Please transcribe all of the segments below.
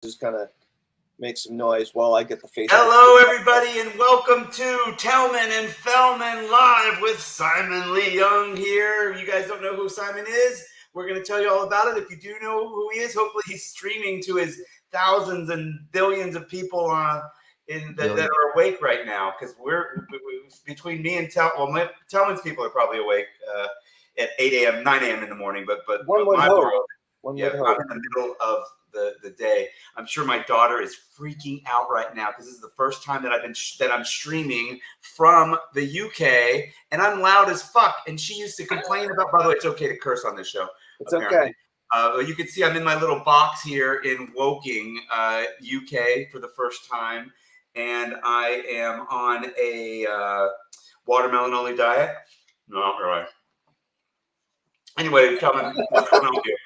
just kind of make some noise while I get the Facebook. Hello, everybody, and welcome to Tellman and Fellman Live with Simon Leung here. You guys don't know who Simon is? We're going to tell you all about it. If you do know who he is, hopefully he's streaming to his thousands and billions of people that are awake right now, because we're between me and Tellman's people are probably awake at 8 a.m., 9 a.m. in the morning, but One would my hope. world, One yeah, would hope. I'm in the middle of the day. I'm sure my daughter is freaking out right now because this is the first time that I'm streaming from the UK, and I'm loud as fuck. And she used to complain about. By the way, it's okay to curse on this show. It's apparently. Okay. You can see I'm in my little box here in Woking, UK, for the first time, and I am on a watermelon only diet. No, not really. Anyway, tell me what's going on here.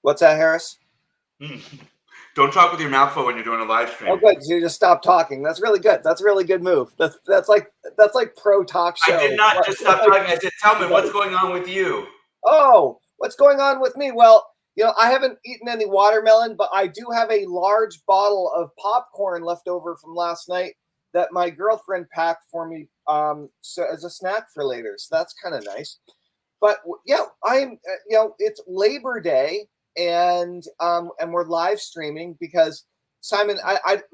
What's that, Harris? Don't talk with your mouth full when you're doing a live stream. Oh, good. You just stop talking. That's really good. That's a really good move. That's like pro talk show. I did not just stop talking. I said, Tellman, what's going on with you? Oh, what's going on with me? Well, I haven't eaten any watermelon, but I do have a large bottle of popcorn left over from last night that my girlfriend packed for me so as a snack for later. So that's kind of nice. But yeah, I'm it's Labor Day. And we're live streaming because Simon,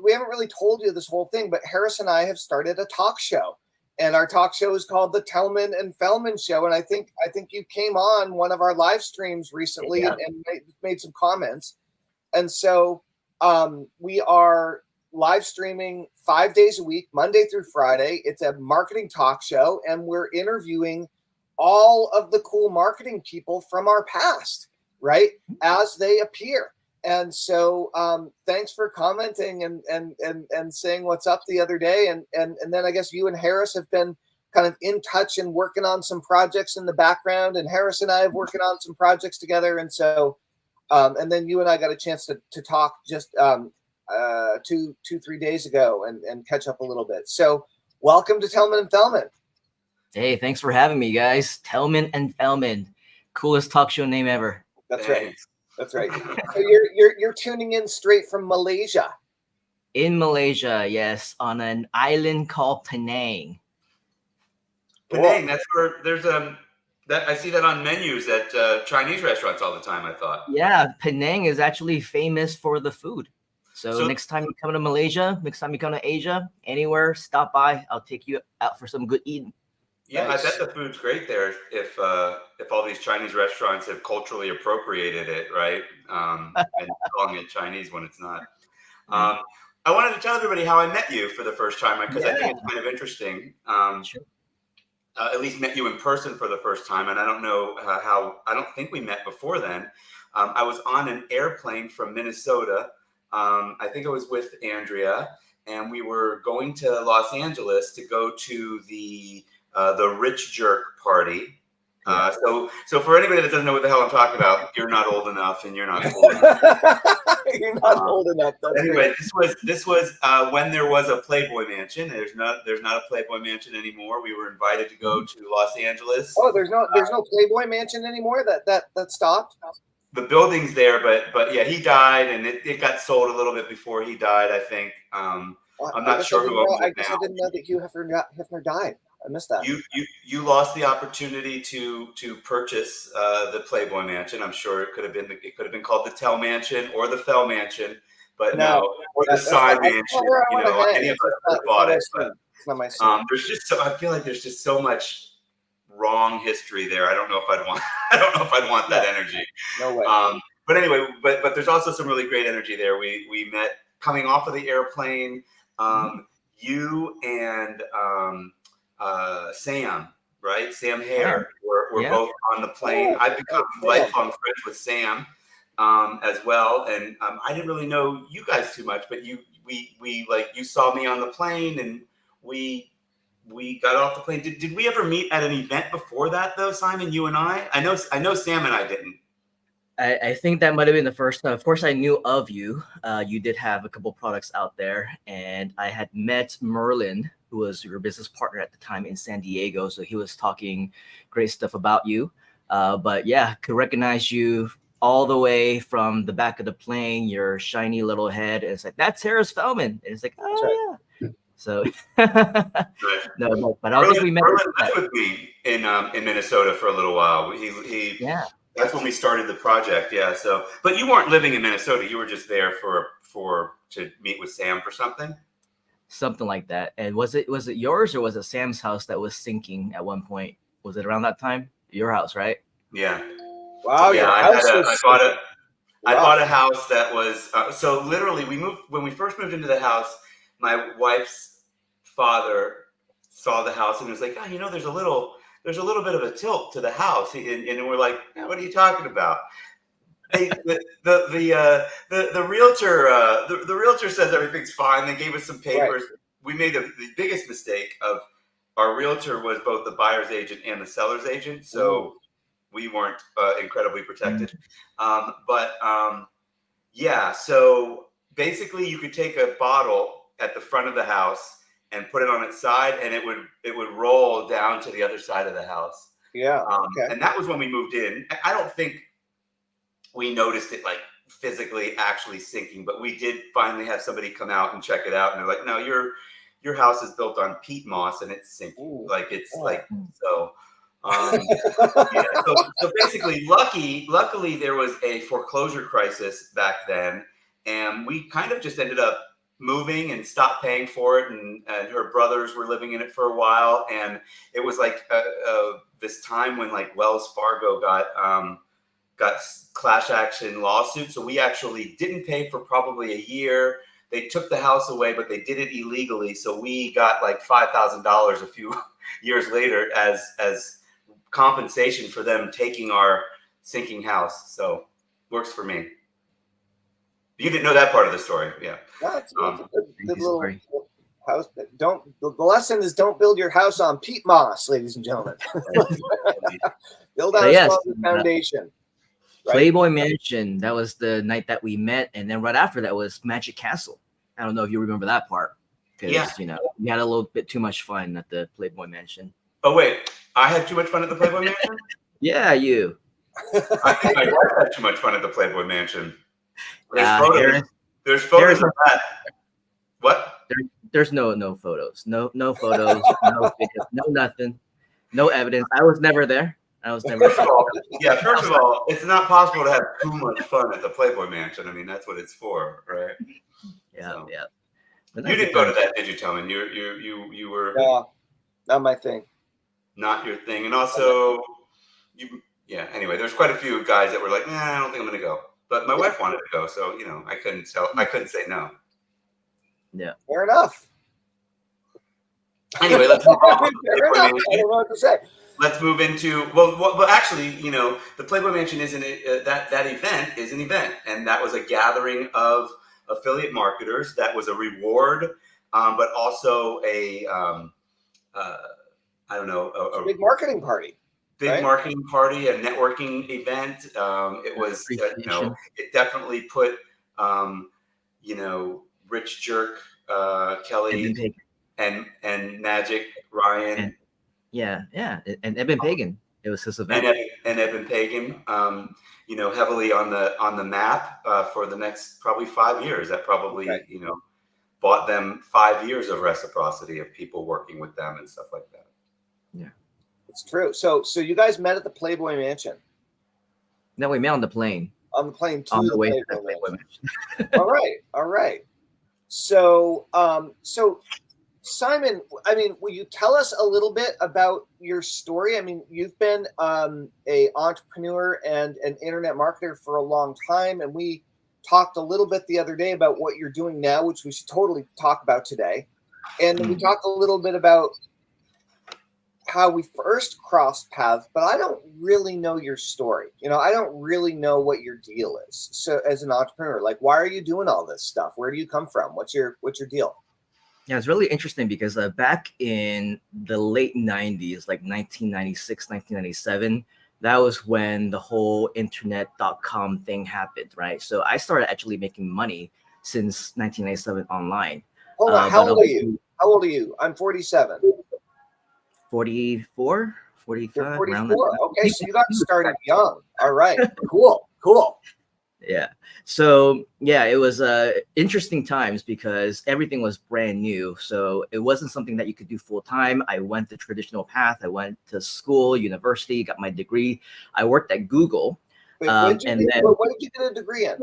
we haven't really told you this whole thing, but Harris and I have started a talk show, and our talk show is called the Tellman and Fellman Show. And I think you came on one of our live streams recently and made some comments. And so we are live streaming 5 days a week, Monday through Friday. It's a marketing talk show, and we're interviewing all of the cool marketing people from our past, right, as they appear. And so thanks for commenting and saying what's up the other day. And then I guess you and Harris have been kind of in touch and working on some projects in the background, and Harris and I have working on some projects together. And so and then you and I got a chance to talk just 2-3 days ago and catch up a little bit. So welcome to Tellman and Fellman. Hey, thanks for having me, guys. Tellman and Fellman, coolest talk show name ever. That's right. That's right. So you're tuning in straight from Malaysia. In Malaysia, yes, on an island called Penang. Penang, that's where there's that I see that on menus at Chinese restaurants all the time, I thought. Yeah, Penang is actually famous for the food. So next time you come to Malaysia, next time you come to Asia, anywhere, stop by. I'll take you out for some good eating. Yeah, nice. I bet the food's great there if all these Chinese restaurants have culturally appropriated it, right? And calling it Chinese when it's not. I wanted to tell everybody how I met you for the first time, because I think it's kind of interesting. Sure. At least met you in person for the first time, and I don't know how. I don't think we met before then. I was on an airplane from Minnesota. I think I was with Andrea, and we were going to Los Angeles to go to the Rich Jerk party. So for anybody that doesn't know what the hell I'm talking about, you're not old enough, and you're not old enough. You're not old enough. Anyway, this was when there was a Playboy Mansion. There's not a Playboy Mansion anymore. We were invited to go to Los Angeles. Oh, there's no Playboy Mansion anymore. That stopped. The building's there, but yeah, he died, and it got sold a little bit before he died, I think. I'm not sure who owns it now. I guess I didn't know that Hugh Hefner died. I missed that. You lost the opportunity to purchase the Playboy Mansion. I'm sure it could have been called the Tell Mansion or the Fell Mansion, but no, or the Side Mansion. Any of us could have bought it. But it's not my son. I feel like there's just so much wrong history there. I don't know if I'd want that energy. No way. But anyway, but there's also some really great energy there. We met coming off of the airplane. You and Sam, right? Sam Hare. We're both on the plane. I've become lifelong friends with Sam as well, and I didn't really know you guys too much, but you saw me on the plane, and we got off the plane. Did we ever meet at an event before that, though, Simon? You and I know Sam and I didn't. I think that might have been the first time. Of course, I knew of you. You did have a couple products out there, and I had met Merlin, who was your business partner at the time in San Diego. So he was talking great stuff about you. But yeah, could recognize you all the way from the back of the plane, your shiny little head. And it's like, that's Harris Fellman. And it's like, oh, yeah. So, no, but I don't think we met. Merlin lived with me in Minnesota for a little while. Yeah. That's when we started the project. Yeah. So, but you weren't living in Minnesota. You were just there to meet with Sam for something. Something like that. And was it yours or was it Sam's house that was sinking at one point? Was it around that time? Your house, right? Yeah. Wow. Yeah. I Wow. bought a house that was so literally when we first moved into the house. My wife's father saw the house and was like, oh, you know, there's a little bit of a tilt to the house, and we're like, what are you talking about? The realtor says everything's fine. They gave us some papers. Right. We made the biggest mistake of our realtor was both the buyer's agent and the seller's agent, so we weren't incredibly protected. Yeah, so basically you could take a bottle at the front of the house and put it on its side, and it would roll down to the other side of the house. Yeah. Okay. And that was when we moved in. I don't think we noticed it like physically actually sinking, but we did finally have somebody come out and check it out, and they're like, no, your house is built on peat moss and it's sinking. Ooh. Like it's like so. Yeah, so basically, luckily there was a foreclosure crisis back then, and we kind of just ended up moving and stopped paying for it, and her brothers were living in it for a while, and it was like this time when like Wells Fargo got class action lawsuit, so we actually didn't pay for probably a year. They took the house away, but they did it illegally, so we got like $5,000 a few years later as compensation for them taking our sinking house. So works for me. You didn't know that part of the story. Yeah. That's a good little house. The lesson is don't build your house on peat moss, ladies and gentlemen. Build on a stronger foundation. Right? Playboy Mansion. That was the night that we met. And then right after that was Magic Castle. I don't know if you remember that part. Because, you know, we had a little bit too much fun at the Playboy Mansion. Oh, wait. I had too much fun at the Playboy Mansion? Yeah, you. I think my wife had too much fun at the Playboy Mansion. There's photos of that. What? There's no photos. No photos. No pictures. No nothing. No evidence. I was never there. First of all, it's not possible to have too much fun at the Playboy Mansion. I mean, that's what it's for, right? Yeah, so. Yeah. You didn't go to that, did you, Tellman? You were. Yeah, not my thing. Not your thing, and also, Anyway, there's quite a few guys that were like, I don't think I'm going to go. But my wife wanted to go, so you know, I couldn't say no. Yeah, fair enough. Anyway, let's move on. I don't know what to say. Let's move into well, actually, you know, the Playboy Mansion isn't that event is an event, and that was a gathering of affiliate marketers. That was a reward, but also a a big marketing party. Big marketing party, a networking event. It was, it definitely put, Rich Jerk, Kelly, and Magic Ryan. And Eben Pagan. It was his event. And Eben Pagan, heavily on the map for the next probably 5 years. That probably, bought them 5 years of reciprocity of people working with them and stuff like that. Yeah. It's true. So you guys met at the Playboy Mansion. No, we met on the plane. On the plane to on the way Playboy to the Playboy Mansion. All right. So Simon, I mean, will you tell us a little bit about your story? I mean, you've been a entrepreneur and an internet marketer for a long time, and we talked a little bit the other day about what you're doing now, which we should totally talk about today. And then we talked a little bit about how we first crossed paths, but I don't really know your story. I don't really know what your deal is. So as an entrepreneur, like, why are you doing all this stuff? Where do you come from? What's your deal? Yeah, it's really interesting because back in the late 90s, like 1996, 1997, that was when the whole internet.com thing happened, right? So I started actually making money since 1997 online. Hold on, how old are you? How old are you? I'm 47. 44, 45. You're 44. Okay, so you got started young. All right, cool. Cool. Yeah. So yeah, it was interesting times because everything was brand new. So it wasn't something that you could do full time. I went the traditional path. I went to school, university, got my degree. I worked at Google. Wait, And then what did you get a degree in?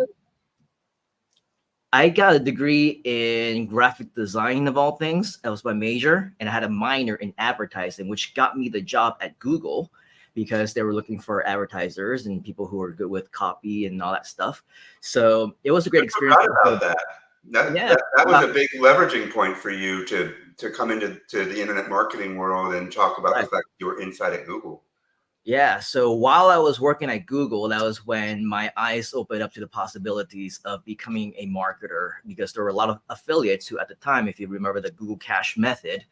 I got a degree in graphic design of all things. That was my major, and I had a minor in advertising, which got me the job at Google because they were looking for advertisers and people who were good with copy and all that stuff. So it was a great experience. I forgot about that. That was a big leveraging point for you to come into the internet marketing world and talk about the fact that you were inside at Google. Yeah. So while I was working at Google, that was when my eyes opened up to the possibilities of becoming a marketer, because there were a lot of affiliates who, at the time, if you remember the Google Cash method,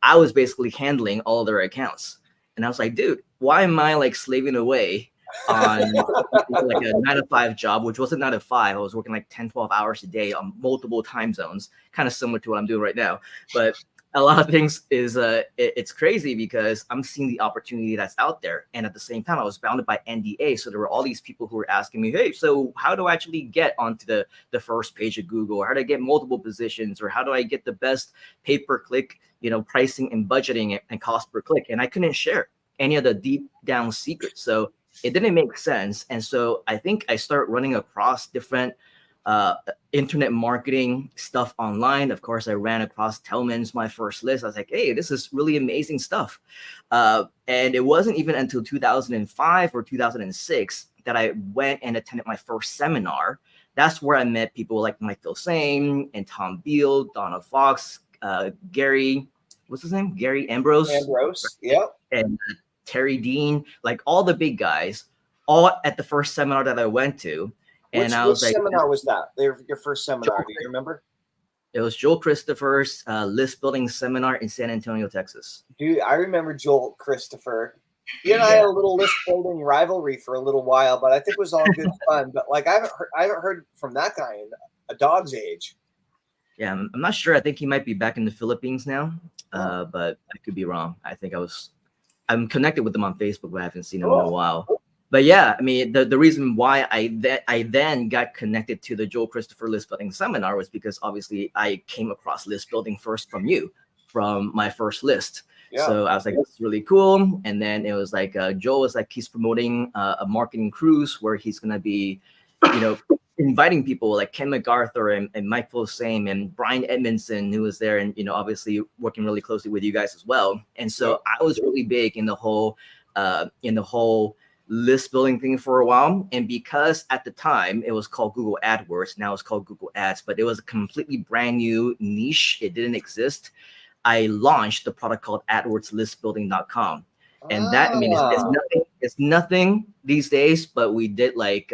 I was basically handling all their accounts. And I was like, dude, why am I like slaving away on like a 9 to 5 job, which wasn't 9 to 5. I was working like 10, 12 hours a day on multiple time zones, kind of similar to what I'm doing right now. But a lot of things is it's crazy because I'm seeing the opportunity that's out there. And at the same time, I was bounded by NDA. So there were all these people who were asking me, hey, so how do I actually get onto the first page of Google? Or how do I get multiple positions? Or how do I get the best pay-per-click, pricing and budgeting and cost per click? And I couldn't share any of the deep down secrets. So it didn't make sense. And so I think I started running across different internet marketing stuff online. Of course, I ran across Tellman's my first list. I was like, hey, this is really amazing stuff. And it wasn't even until 2005 or 2006 that I went and attended my first seminar. That's where I met people like Mike Fellman and Tom Beal, Donna Fox, Gary, what's his name? Gary Ambrose. Yeah. And Terry Dean, like all the big guys, all at the first seminar that I went to. And Which seminar was that? Your first seminar? Do you remember? It was Joel Christopher's list building seminar in San Antonio, Texas. Dude, I remember Joel Christopher. He and I had a little list building rivalry for a little while, but I think it was all good fun. But like I haven't heard from that guy in a dog's age. Yeah, I'm not sure. I think he might be back in the Philippines now, but I could be wrong. I think I'm connected with him on Facebook, but I haven't seen him in a while. But yeah, I mean, the reason why I then got connected to the Joel Christopher list building seminar was because obviously I came across list building first from my first list. Yeah. So I was like, this is really cool. And then it was like, Joel was like, he's promoting a marketing cruise where he's going to be, inviting people like Ken MacArthur and Mike Felsame and Brian Edmondson, who was there, and obviously working really closely with you guys as well. And so I was really big in the whole list building thing for a while. And because at the time it was called Google AdWords, now it's called Google Ads, but it was a completely brand new niche. It didn't exist. I launched the product called AdWordsListBuilding.com. And that, I mean, it's nothing these days, but we did like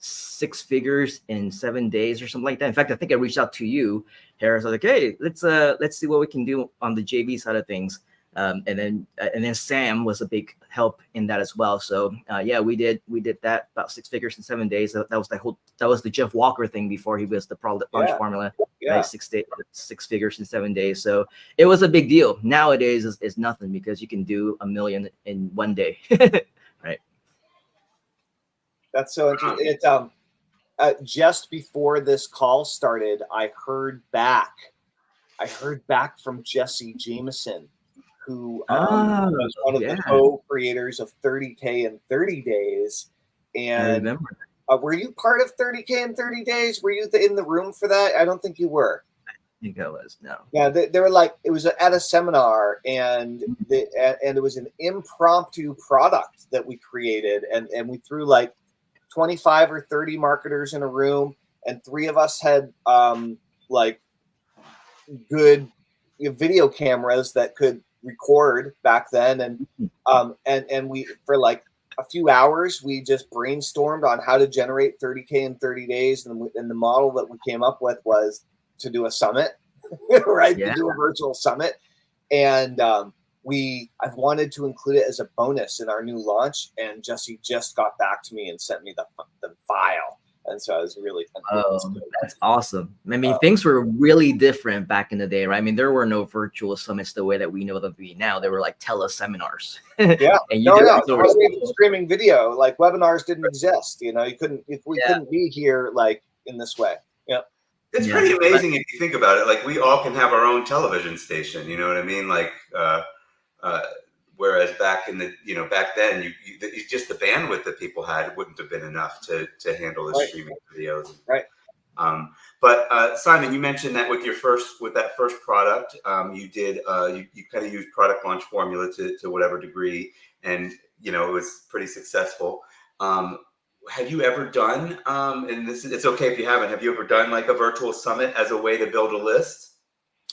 6 figures in 7 days or something like that. In fact, I think I reached out to you, Harris. I was like, hey, let's see what we can do on the JV side of things. And then Sam was a big help in that as well. So yeah, we did that, about 6 figures in 7 days. That was the Jeff Walker thing before he was the product launch formula. Yeah. Right? 6 figures in 7 days. So it was a big deal. Nowadays is nothing because you can do 1 million in 1 day. Right. That's so interesting. It's just before this call started, I heard back from Jesse Jameson, who was one of the co-creators of 30K in 30 days. And I remember. Were you part of 30K in 30 days? Were you in the room for that? I don't think you were. I think I was. No. Yeah, they were like, it was at a seminar, and it was an impromptu product that we created, and we threw like 25 or 30 marketers in a room, and 3 of us had like good video cameras that could record back then, and we, for like a few hours, we just brainstormed on how to generate 30K in 30 days, and the model that we came up with was to do a summit, right? Yeah. To do a virtual summit, and I've wanted to include it as a bonus in our new launch, and Jesse just got back to me and sent me the file. And so I was really kind of Oh, that's awesome. I mean, things were really different back in the day, right? I mean, there were no virtual summits the way that we know them to be now. They were like teleseminars. yeah. And you No, did no, this there over. wasn't even streaming video. Like webinars didn't exist. You know, we couldn't be here like in this way. Yeah. It's pretty amazing if you think about it. Like we all can have our own television station. You know what I mean? Like, whereas back in the, back then, you just the bandwidth that people had wouldn't have been enough to handle the streaming videos. Right. But Simon, you mentioned that with that first product, you did you kind of used product launch formula to whatever degree, and it was pretty successful. Have you ever done, and it's okay if you haven't, have you ever done like a virtual summit as a way to build a list?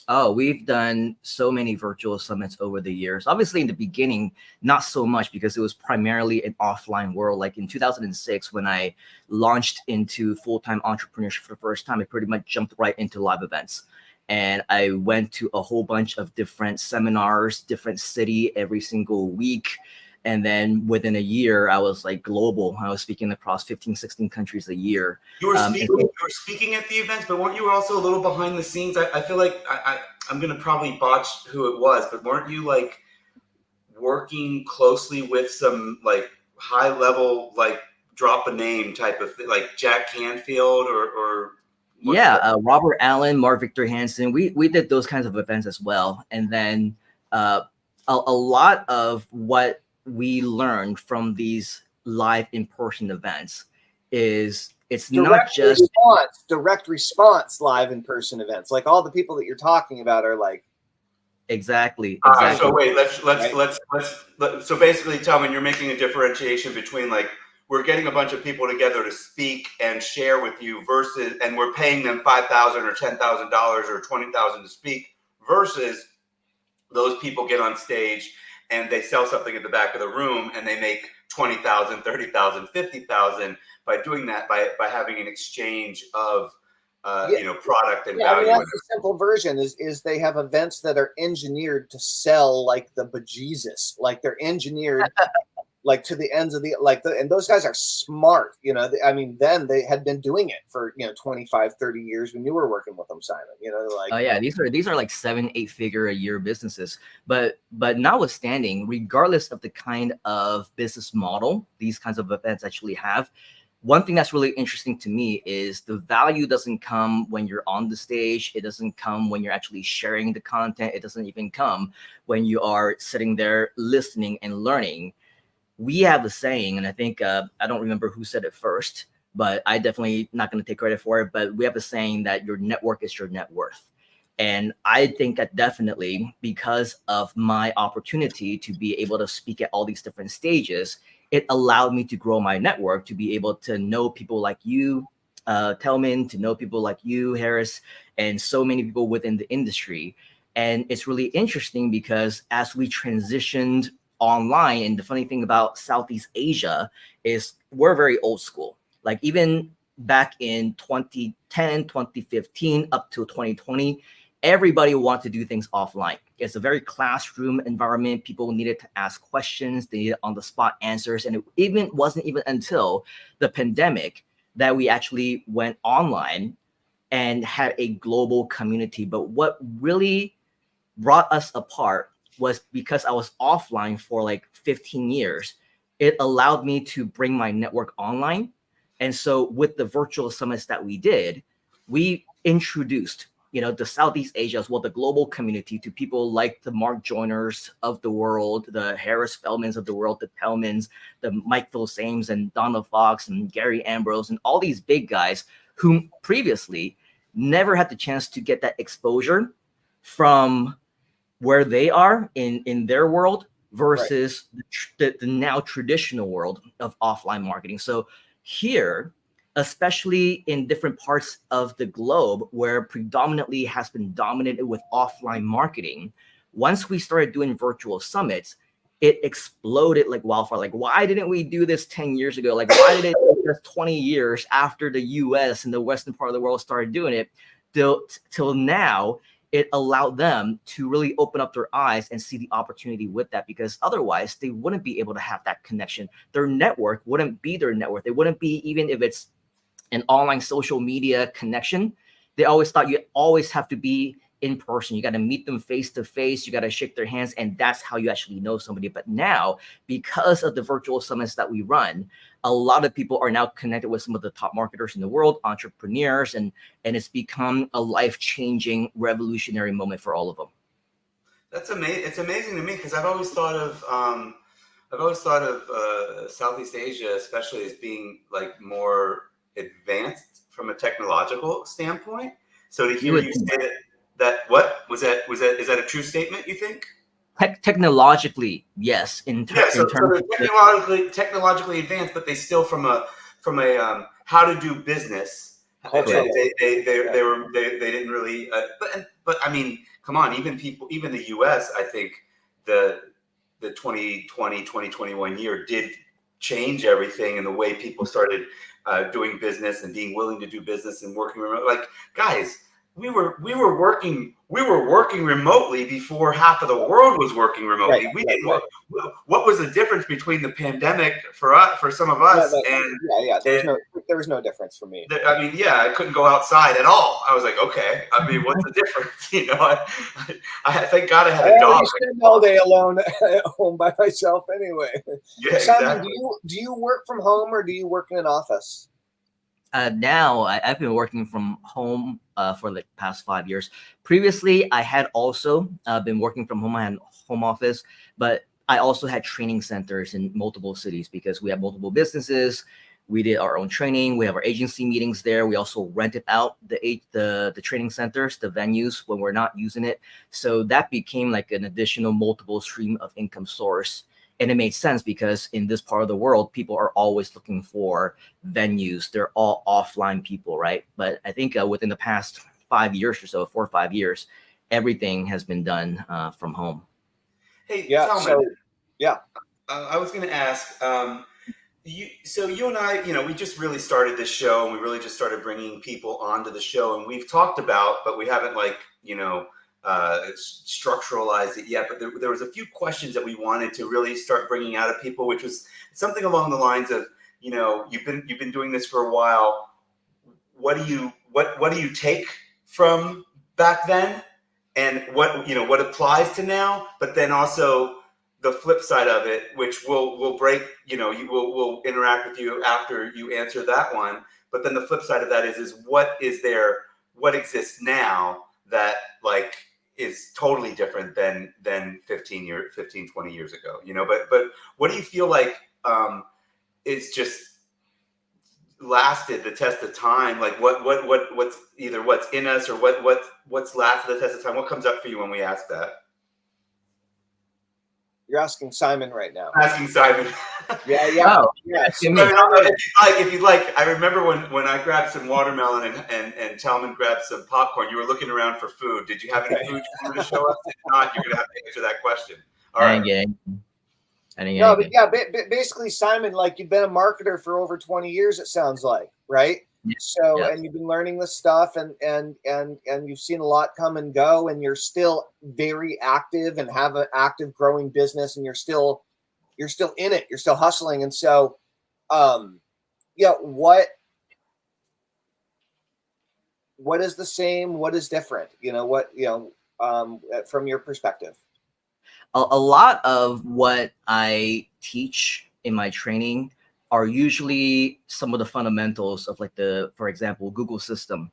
Oh, we've done so many virtual summits over the years. Obviously, in the beginning, not so much because it was primarily an offline world. Like in 2006, when I launched into full-time entrepreneurship for the first time, I pretty much jumped right into live events. And I went to a whole bunch of different seminars, different city every single week. And then within a year, I was like global. I was speaking across 15, 16 countries a year. You were speaking at the events, but weren't you also a little behind the scenes? I feel like I'm going to probably botch who it was, but weren't you like working closely with some like high level, like drop a name type of thing, like Jack Canfield or Robert Allen, Mark Victor Hansen. We did those kinds of events as well. And then a lot of what we learned from these live in-person events is it's not just direct response live in-person events. Like all the people that you're talking about are like exactly. So wait, let's so basically, Tellman, you're making a differentiation between like we're getting a bunch of people together to speak and share with you versus, and we're paying them $5,000 or $10,000 or $20,000 to speak versus those people get on stage and they sell something at the back of the room and they make $20,000, $30,000, $50,000 by doing that, by having an exchange of product and value. That's the simple version is they have events that are engineered to sell like the bejesus, like they're engineered like to the ends of and those guys are smart, I mean, then they had been doing it for 25, 30 years when you were working with them, Simon, these are like 7-8 figure a year businesses, but notwithstanding, regardless of the kind of business model these kinds of events actually have, one thing that's really interesting to me is the value doesn't come when you're on the stage. It doesn't come when you're actually sharing the content. It doesn't even come when you are sitting there listening and learning. We have a saying, and I think I don't remember who said it first, but I definitely not going to take credit for it. But we have a saying that your network is your net worth. And I think that definitely because of my opportunity to be able to speak at all these different stages, it allowed me to grow my network, to be able to know people like you, Tellman, to know people like you, Harris, and so many people within the industry. And it's really interesting because as we transitioned online, and the funny thing about Southeast Asia is we're very old school. Like even back in 2010, 2015, up to 2020, everybody wanted to do things offline. It's a very classroom environment. People needed to ask questions. They needed on-the-spot answers. And it wasn't even until the pandemic that we actually went online and had a global community. But what really brought us apart was because I was offline for like 15 years. It allowed me to bring my network online. And so with the virtual summits that we did, we introduced the Southeast Asia as well, the global community, to people like the Mark Joyners of the world, the Harris Fellmans of the world, the Tellmans, the Mike Filsames and Donald Fox and Gary Ambrose, and all these big guys whom previously never had the chance to get that exposure from where they are in their world versus the now traditional world of offline marketing. So here, especially in different parts of the globe where predominantly has been dominated with offline marketing, once we started doing virtual summits, it exploded like wildfire. Like, why didn't we do this 10 years ago? Like, why did it take us 20 years after the US and the Western part of the world started doing it till now? It allowed them to really open up their eyes and see the opportunity with that, because otherwise they wouldn't be able to have that connection. Their network wouldn't be their network. They wouldn't be, even if it's an online social media connection. They always thought you always have to be in person. You got to meet them face to face. You got to shake their hands, and that's how you actually know somebody. But now, because of the virtual summits that we run, a lot of people are now connected with some of the top marketers in the world, entrepreneurs, and it's become a life-changing, revolutionary moment for all of them. That's amazing. It's amazing to me because I've always thought of Southeast Asia, especially as being like more advanced from a technological standpoint. So to hear you say that what was that? Is that a true statement, you think? Technologically, yes. So they're technologically advanced, but they still from a how to do business. They didn't really. But I mean, come on, even the U.S. I think the 2021 year did change everything, and the way people started doing business and being willing to do business and working remote. Like, guys, we were working remotely before half of the world was working remotely. What was the difference between the pandemic for some of us There was no difference for me. I mean, I couldn't go outside at all. I was like, okay. I mean, what's the difference? You know, I thank God I had a dog. I spend all day alone at home by myself anyway. Yeah, Simon, exactly. do you work from home or do you work in an office? Now I've been working from home for the past 5 years. Previously, I had also been working from home. I had a home office, but I also had training centers in multiple cities because we have multiple businesses. We did our own training. We have our agency meetings there. We also rented out the training centers, the venues when we're not using it. So that became like an additional multiple stream of income source. And it made sense because in this part of the world, people are always looking for venues. They're all offline people, right? But I think within the past 5 years or so, 4 or 5 years, everything has been done from home. Hey, Tellman, I was going to ask, you and I, we just really started this show, and we really just started bringing people onto the show, and we've talked about, but we haven't structuralized it yet, but there was a few questions that we wanted to really start bringing out of people, which was something along the lines of, you've been doing this for a while. What do you take from back then, and what applies to now? But then also the flip side of it, which we'll break. We'll interact with you after you answer that one. But then the flip side of that is what exists now that is totally different than 20 years ago, but what do you feel like is just lasted the test of time? Like what's either what's in us or what's lasted the test of time? What comes up for you when we ask that? You're asking Simon right now. Asking Simon. Yeah. Oh, yes. If you'd like, I remember when I grabbed some watermelon and Tellman grabbed some popcorn, you were looking around for food. Did you have any food you wanted to show us? If not, you're going to have to answer that question. All right. Basically, Simon, you've been a marketer for over 20 years, it sounds like, right? So, and you've been learning this stuff, and you've seen a lot come and go, and you're still very active and have an active, growing business, and you're still in it, you're still hustling, and so, what is the same? What is different? From your perspective. A lot of what I teach in my training are usually some of the fundamentals of for example, Google system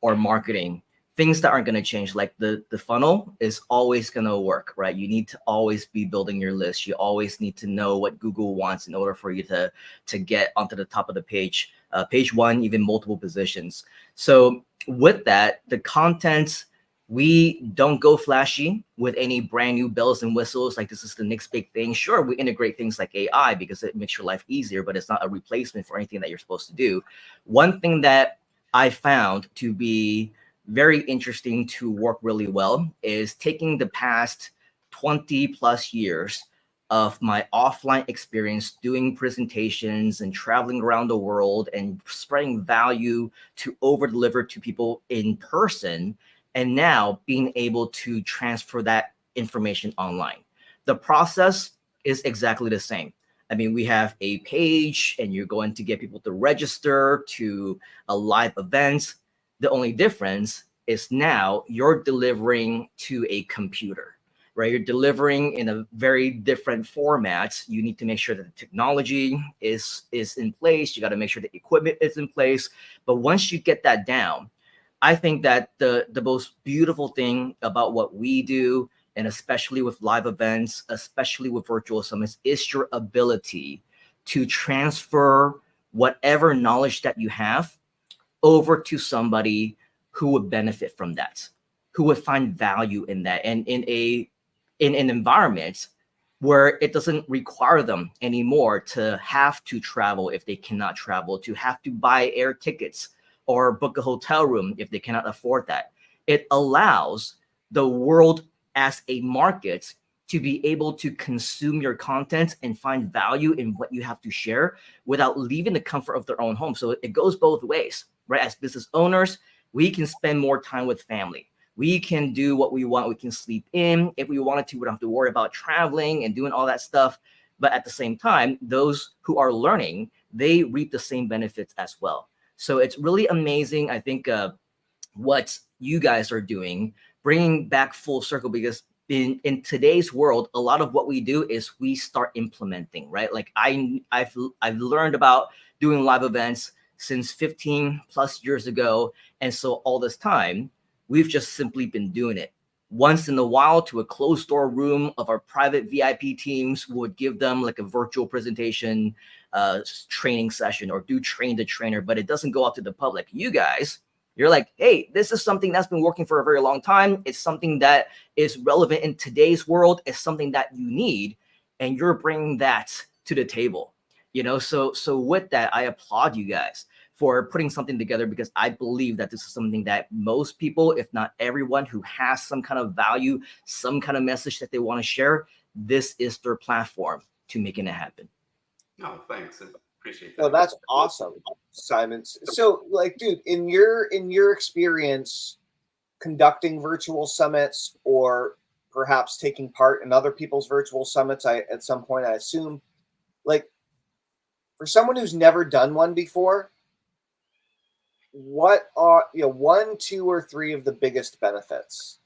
or marketing, things that aren't going to change. Like the funnel is always going to work, right? You need to always be building your list. You always need to know what Google wants in order for you to get onto the top of the page, page one, even multiple positions. So with that, the content, we don't go flashy with any brand new bells and whistles. Like this is the next big thing. Sure, we integrate things like AI because it makes your life easier, but it's not a replacement for anything that you're supposed to do. One thing that I found to be very interesting to work really well is taking the past 20 plus years of my offline experience doing presentations and traveling around the world and spreading value to over deliver to people in person, and now being able to transfer that information online. The process is exactly the same. I mean, we have a page and you're going to get people to register to a live event. The only difference is now you're delivering to a computer, right? You're delivering in a very different format. You need to make sure that the technology is in place. You got to make sure the equipment is in place. But once you get that down, I think that the most beautiful thing about what we do, and especially with live events, especially with virtual summits, is your ability to transfer whatever knowledge that you have over to somebody who would benefit from that, who would find value in that, and in an environment where it doesn't require them anymore to have to travel if they cannot travel, to have to buy air tickets or book a hotel room if they cannot afford that. It allows the world as a market to be able to consume your content and find value in what you have to share without leaving the comfort of their own home. So it goes both ways, right? As business owners, we can spend more time with family. We can do what we want. We can sleep in if we wanted to. We don't have to worry about traveling and doing all that stuff. But at the same time, those who are learning, they reap the same benefits as well. So it's really amazing, I think, what you guys are doing, bringing back full circle, because in today's world, a lot of what we do is we start implementing, right? Like I've learned about doing live events since 15 plus years ago. And so all this time, we've just simply been doing it. Once in a while, to a closed door room of our private VIP teams, would give them like a virtual presentation, training session, or do train the trainer, but it doesn't go out to the public. You guys, you're like, hey, this is something that's been working for a very long time. It's something that is relevant in today's world. It's something that you need, and you're bringing that to the table. So with that, I applaud you guys for putting something together, because I believe that this is something that most people, if not everyone, who has some kind of value, some kind of message that they want to share, this is their platform to making it happen. No, thanks. I appreciate that. No, that's awesome, Simon. So, like, dude, in your experience conducting virtual summits, or perhaps taking part in other people's virtual summits, at some point, I assume, like, for someone who's never done one before, what are 1, 2, or 3 of the biggest benefits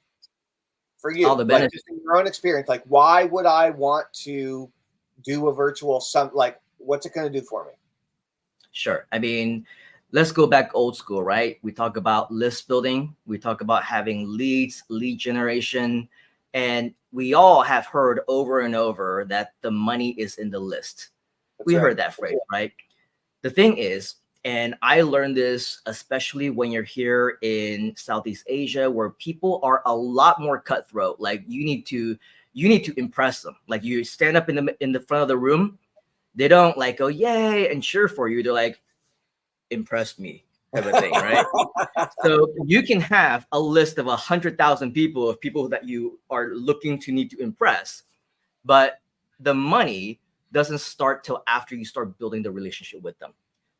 for you? All the like, benefits. just in your own experience, like, why would I want to do a virtual summit? Like, what's it going to do for me? Sure. I mean, let's go back old school, right? We talk about list building. We talk about having leads, lead generation. And we all have heard over and over that the money is in the list. We heard that phrase, right? The thing is, and I learned this especially when you're here in Southeast Asia, where people are a lot more cutthroat. Like you need to impress them. Like you stand up in the front of the room, they don't like go yay and cheer for you. They're like, impress me, type of thing, right? So you can have a list of 100,000 people, of people that you are looking to need to impress, but the money doesn't start till after you start building the relationship with them.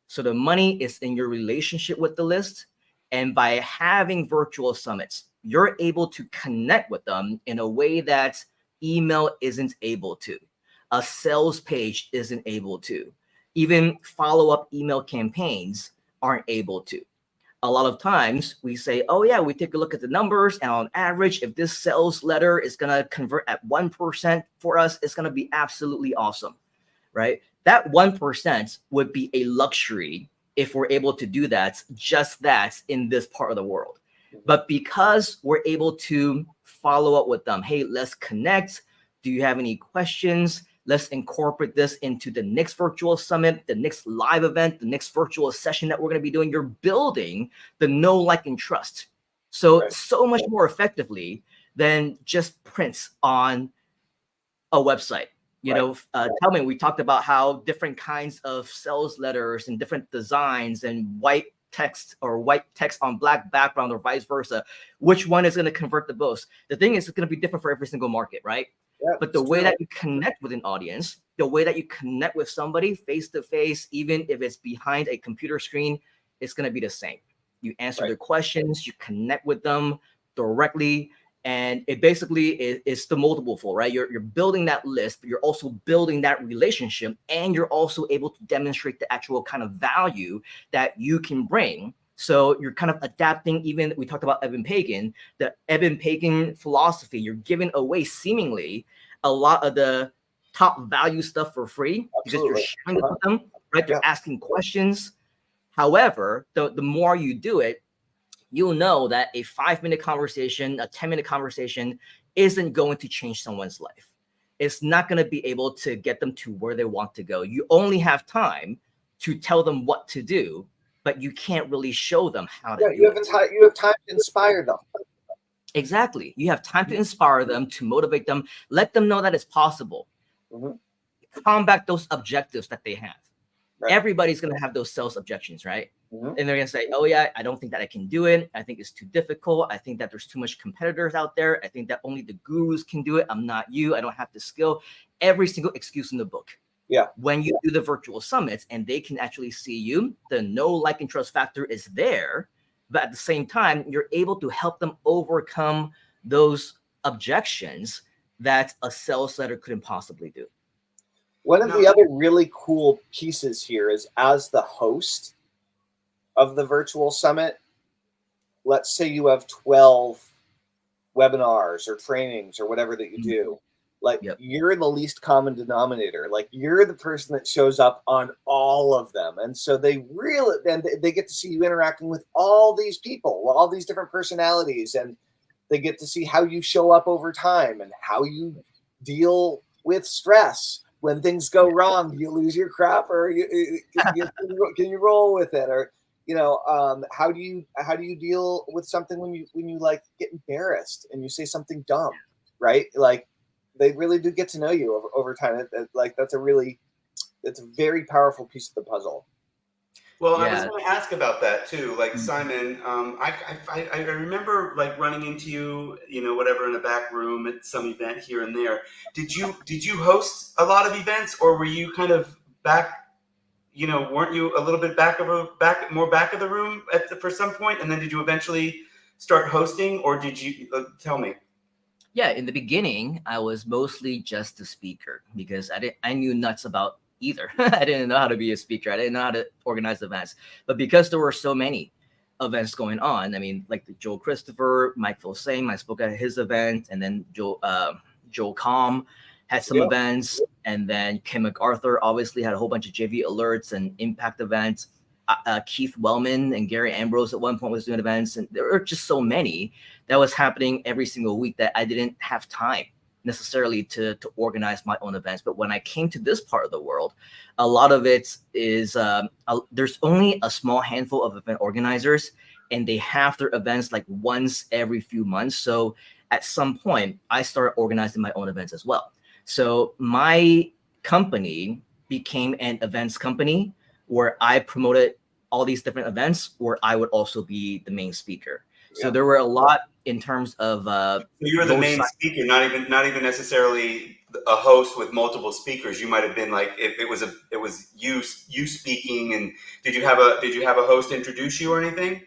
So the money is in your relationship with the list. And by having virtual summits, you're able to connect with them in a way that email isn't able to. A sales page isn't able to. Even follow-up email campaigns aren't able to. A lot of times we say, oh yeah, we take a look at the numbers, and on average, if this sales letter is going to convert at 1% for us, it's going to be absolutely awesome, right? That 1% would be a luxury if we're able to do that, just that in this part of the world. But because we're able to follow up with them, hey, let's connect. Do you have any questions? Let's incorporate this into the next virtual summit, the next live event, the next virtual session that we're going to be doing. You're building the know, like, and trust. So much more effectively than just prints on a website. Tellman, we talked about how different kinds of sales letters and different designs and white text on black background or vice versa. Which one is going to convert the most? The thing is, it's going to be different for every single market, right? Yeah, but the way that you connect with an audience, the way that you connect with somebody face to face, even if it's behind a computer screen, it's going to be the same. You answer their questions, you connect with them directly, And it basically is the multiple fold, right? You're building that list, but you're also building that relationship, and you're also able to demonstrate the actual kind of value that you can bring. So you're kind of adapting, even we talked about Evan Pagan, the Evan Pagan philosophy. You're giving away seemingly a lot of the top value stuff for free because you're sharing it with them, right? They're asking questions. However, the more you do it, you'll know that a 5-minute conversation, a 10-minute conversation isn't going to change someone's life. It's not going to be able to get them to where they want to go. You only have time to tell them what to do, but you can't really show them how to do it. You have time to inspire them. Exactly. You have time to inspire them, to motivate them, let them know that it's possible. Combat those objectives that they have. Right. Everybody's going to have those sales objections, right? And they're going to say, oh, yeah, I don't think that I can do it. I think it's too difficult. I think that there's too much competitors out there. I think that only the gurus can do it. I'm not you. I don't have the skill. Every single excuse in the book. Yeah. When you do the virtual summits and they can actually see you, the know, like, and trust factor is there. But at the same time, you're able to help them overcome those objections that a sales letter couldn't possibly do. One of the other really cool pieces here is, as the host of the virtual summit, let's say you have 12 webinars or trainings or whatever that you do. Like, you're the least common denominator. Like, you're the person that shows up on all of them. And so they get to see you interacting with all these people, all these different personalities, and they get to see how you show up over time and how you deal with stress. When things go wrong, do you lose your crap, or can you roll with it? Or, how do you deal with something when you like get embarrassed and you say something dumb, right? Like, they really do get to know you over time. That's a very powerful piece of the puzzle. Well, I was going to ask about that too. Like, Simon, I remember like running into you, whatever, in a back room at some event here and there. Did you host a lot of events, or were you kind of back? Weren't you a little bit more back of the room for some point, and then did you eventually start hosting, or did you tell me? Yeah, in the beginning, I was mostly just a speaker because I knew nuts about either. I didn't know how to be a speaker. I didn't know how to organize events. But because there were so many events going on, I mean, like the Joel Christopher, Mike Fellman, I spoke at his event, and then Joel Comm had some events, and then Kim MacArthur obviously had a whole bunch of JV alerts and impact events. Keith Wellman and Gary Ambrose at one point was doing events, and there were just so many that was happening every single week that I didn't have time necessarily to organize my own events. But when I came to this part of the world, a lot of it is there's only a small handful of event organizers, and they have their events like once every few months. So at some point, I started organizing my own events as well. So my company became an events company where I promoted all these different events where I would also be the main speaker. So there were a lot in terms of so you were the main speaker, not even necessarily a host with multiple speakers. You might have been like, if it was you speaking, and did you have a host introduce you or anything?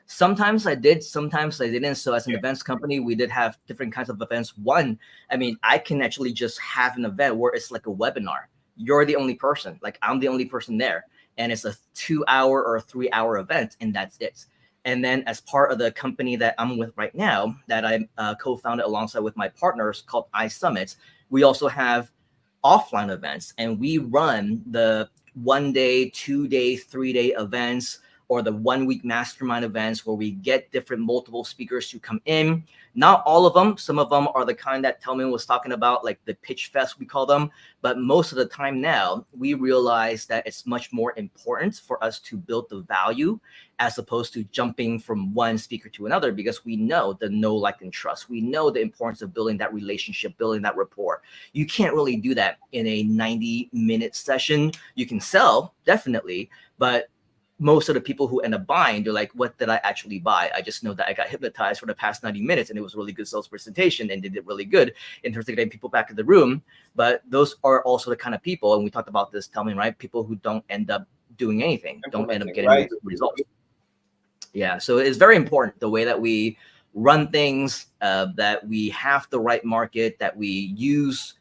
Sometimes I did, sometimes I didn't. So as an events company, we did have different kinds of events. One, I mean, I can actually just have an event where it's like a webinar. You're the only person, like I'm the only person there. And it's a 2-hour or a 3-hour event, and that's it. And then as part of the company that I'm with right now, that I co-founded alongside with my partners called iSummit, we also have offline events, and we run the 1-day, 2-day, 3-day events, or the 1-week mastermind events where we get different multiple speakers to come in. Not all of them. Some of them are the kind that Tellman was talking about, like the pitch fest, we call them. But most of the time now, we realize that it's much more important for us to build the value as opposed to jumping from one speaker to another, because we know the know, like, and trust. We know the importance of building that relationship, building that rapport. You can't really do that in a 90-minute session. You can sell, definitely, but most of the people who end up buying, they're like, what did I actually buy? I just know that I got hypnotized for the past 90 minutes and it was a really good sales presentation and they did really good in terms of getting people back in the room. But those are also the kind of people, and we talked about this, Tellman, right? People who don't end up doing anything, don't end up getting results. Yeah, so it's very important the way that we run things, that we have the right market, that we use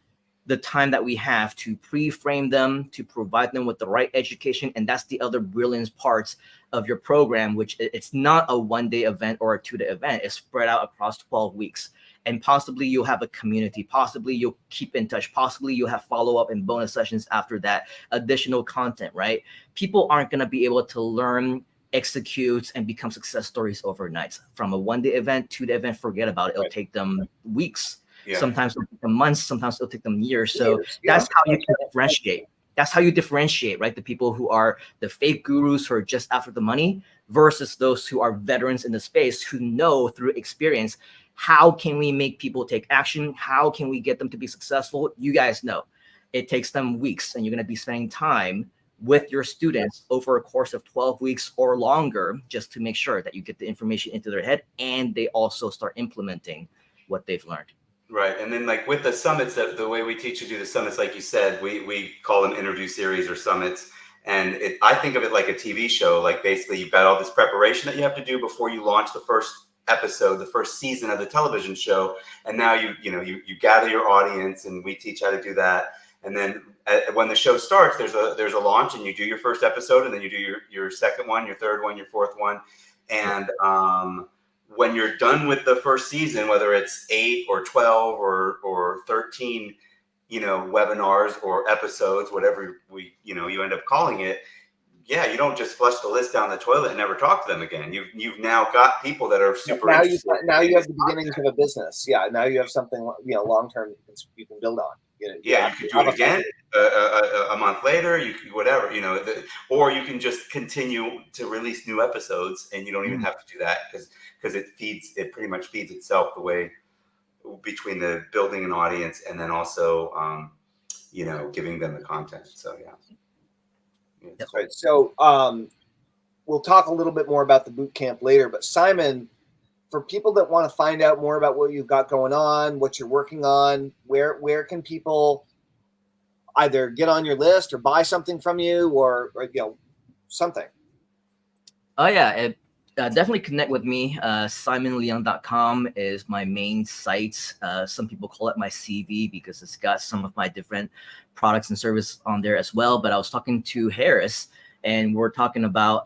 the time that we have to pre-frame them, to provide them with the right education. And that's the other brilliant parts of your program, which it's not a 1-day event or a 2-day event. It's spread out across 12 weeks. And possibly you'll have a community, possibly you'll keep in touch, possibly you'll have follow-up and bonus sessions after that, additional content, right? People aren't going to be able to learn, execute, and become success stories overnight. From a 1-day event, 2-day event, forget about it. It'll take them weeks. Yeah. Sometimes it'll take them months, sometimes it'll take them years. So that's how you can differentiate. That's how you differentiate, right? The people who are the fake gurus who are just after the money versus those who are veterans in the space who know through experience, how can we make people take action? How can we get them to be successful? You guys know it takes them weeks, and you're going to be spending time with your students over a course of 12 weeks or longer, just to make sure that you get the information into their head and they also start implementing what they've learned. Right. And then like with the summits, the way we teach you to do the summits, like you said, we call them interview series or summits. And I think of it like a TV show. Like basically you've got all this preparation that you have to do before you launch the first episode, the first season of the television show. And now you gather your audience, and we teach how to do that. And then when the show starts, there's a launch, and you do your first episode, and then you do your second one, your third one, your fourth one. And when you're done with the first season, whether it's 8 or 12 or 13, webinars or episodes, whatever you end up calling it, you don't just flush the list down the toilet and never talk to them again. You've now got people that are super interested. Now you have the beginnings of a business. Yeah, now you have something long term you can build on. You could do it again a month later. You could whatever, or you can just continue to release new episodes, and you don't even have to do that because it pretty much feeds itself the way between the building an audience and then also giving them the content. So That's right. So we'll talk a little bit more about the boot camp later, but Simon, for people that want to find out more about what you've got going on, what you're working on, where can people either get on your list or buy something from you or something? Oh yeah, definitely connect with me. SimonLeung.com is my main site. Some people call it my CV because it's got some of my different products and services on there as well. But I was talking to Harris, and we're talking about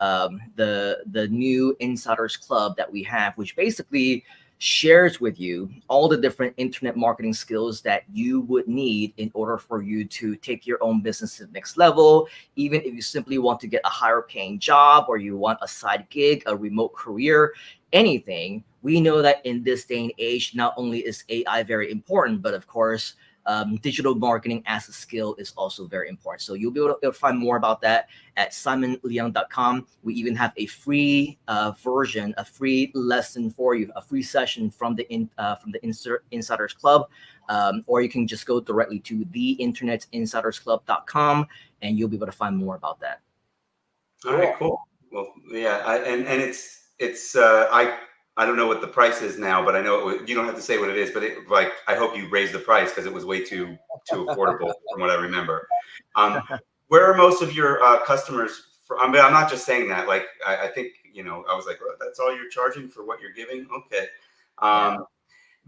the new Insiders Club that we have, which basically shares with you all the different internet marketing skills that you would need in order for you to take your own business to the next level. Even if you simply want to get a higher paying job, or you want a side gig, a remote career, anything. We know that in this day and age, not only is AI very important, but of course, digital marketing as a skill is also very important. So you'll be able to find more about that at SimonLeung.com. We even have a free version, a free lesson for you, a free session from the Insiders Club, or you can just go directly to theinternetinsidersclub.com, and you'll be able to find more about that. All right, cool. Well, yeah, and it's I don't know what the price is now, but I know you don't have to say what it is. But I hope you raised the price because it was way too affordable from what I remember. Where are most of your customers from? I mean, I'm not just saying that. Like I think I was like, well, that's all you're charging for what you're giving. Okay,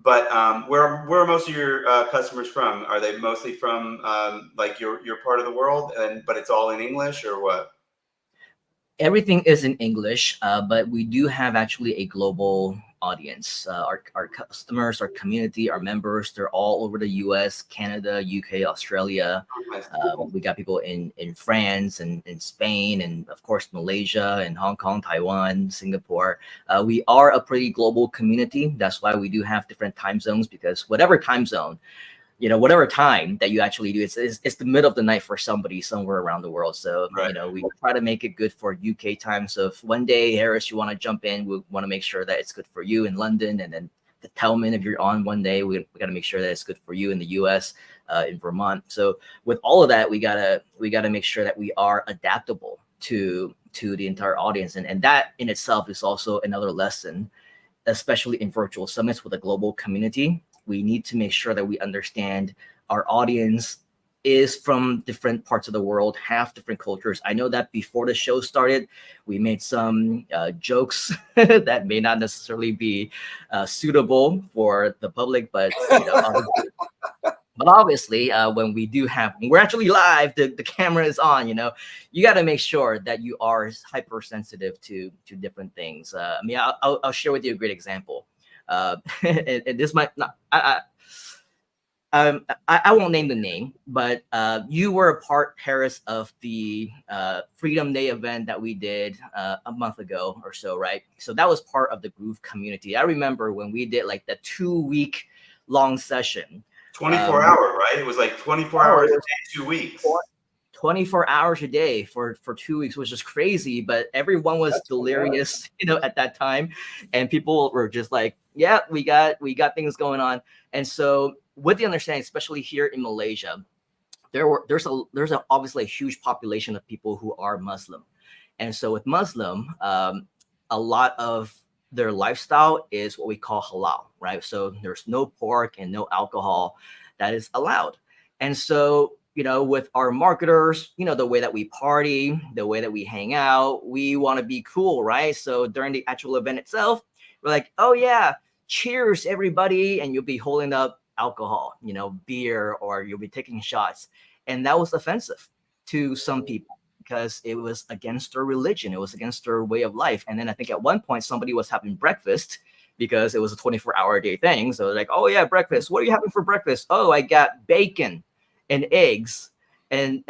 but where are most of your customers from? Are they mostly from like your part of the world, but it's all in English, or what? Everything is in English, but we do have actually a global audience. Our customers, our community, our members, they're all over the US, Canada, UK, Australia. We got people in France and in Spain, and of course, Malaysia and Hong Kong, Taiwan, Singapore. We are a pretty global community. That's why we do have different time zones, because whatever time zone, whatever time that you actually do, it's the middle of the night for somebody somewhere around the world. So, right. We try to make it good for UK time. So if one day, Harris, you want to jump in, we want to make sure that it's good for you in London. And then the Tellman, if you're on one day, we got to make sure that it's good for you in the US, in Vermont. So with all of that, we gotta make sure that we are adaptable to the entire audience. And that in itself is also another lesson, especially in virtual summits with a global community. We need to make sure that we understand our audience is from different parts of the world, have different cultures. I know that before the show started, we made some jokes that may not necessarily be suitable for the public, but obviously, when when we're actually live, the camera is on. You got to make sure that you are hypersensitive to different things. I mean, I'll share with you a great example. And this might not. I won't name the name, but you were a part, Paris, of the Freedom Day event that we did a month ago or so, right? So that was part of the Groove community. I remember when we did like the 2-week long session. 24-hour, right? It was like 24 hours a day, 2 weeks. 24 hours a day for 2 weeks, which is crazy, but everyone was delirious, at that time. And people were just like, yeah, we got things going on. And so with the understanding, especially here in Malaysia, there's obviously a huge population of people who are Muslim. And so with Muslim, a lot of their lifestyle is what we call halal, right? So there's no pork and no alcohol that is allowed. And so, with our marketers, the way that we party, the way that we hang out, we want to be cool, right? So during the actual event itself, we're like, oh yeah, cheers everybody. And you'll be holding up alcohol, beer, or you'll be taking shots. And that was offensive to some people because it was against their religion. It was against their way of life. And then I think at one point somebody was having breakfast because it was a 24-hour day thing. So like, oh yeah, breakfast. What are you having for breakfast? Oh, I got bacon and eggs and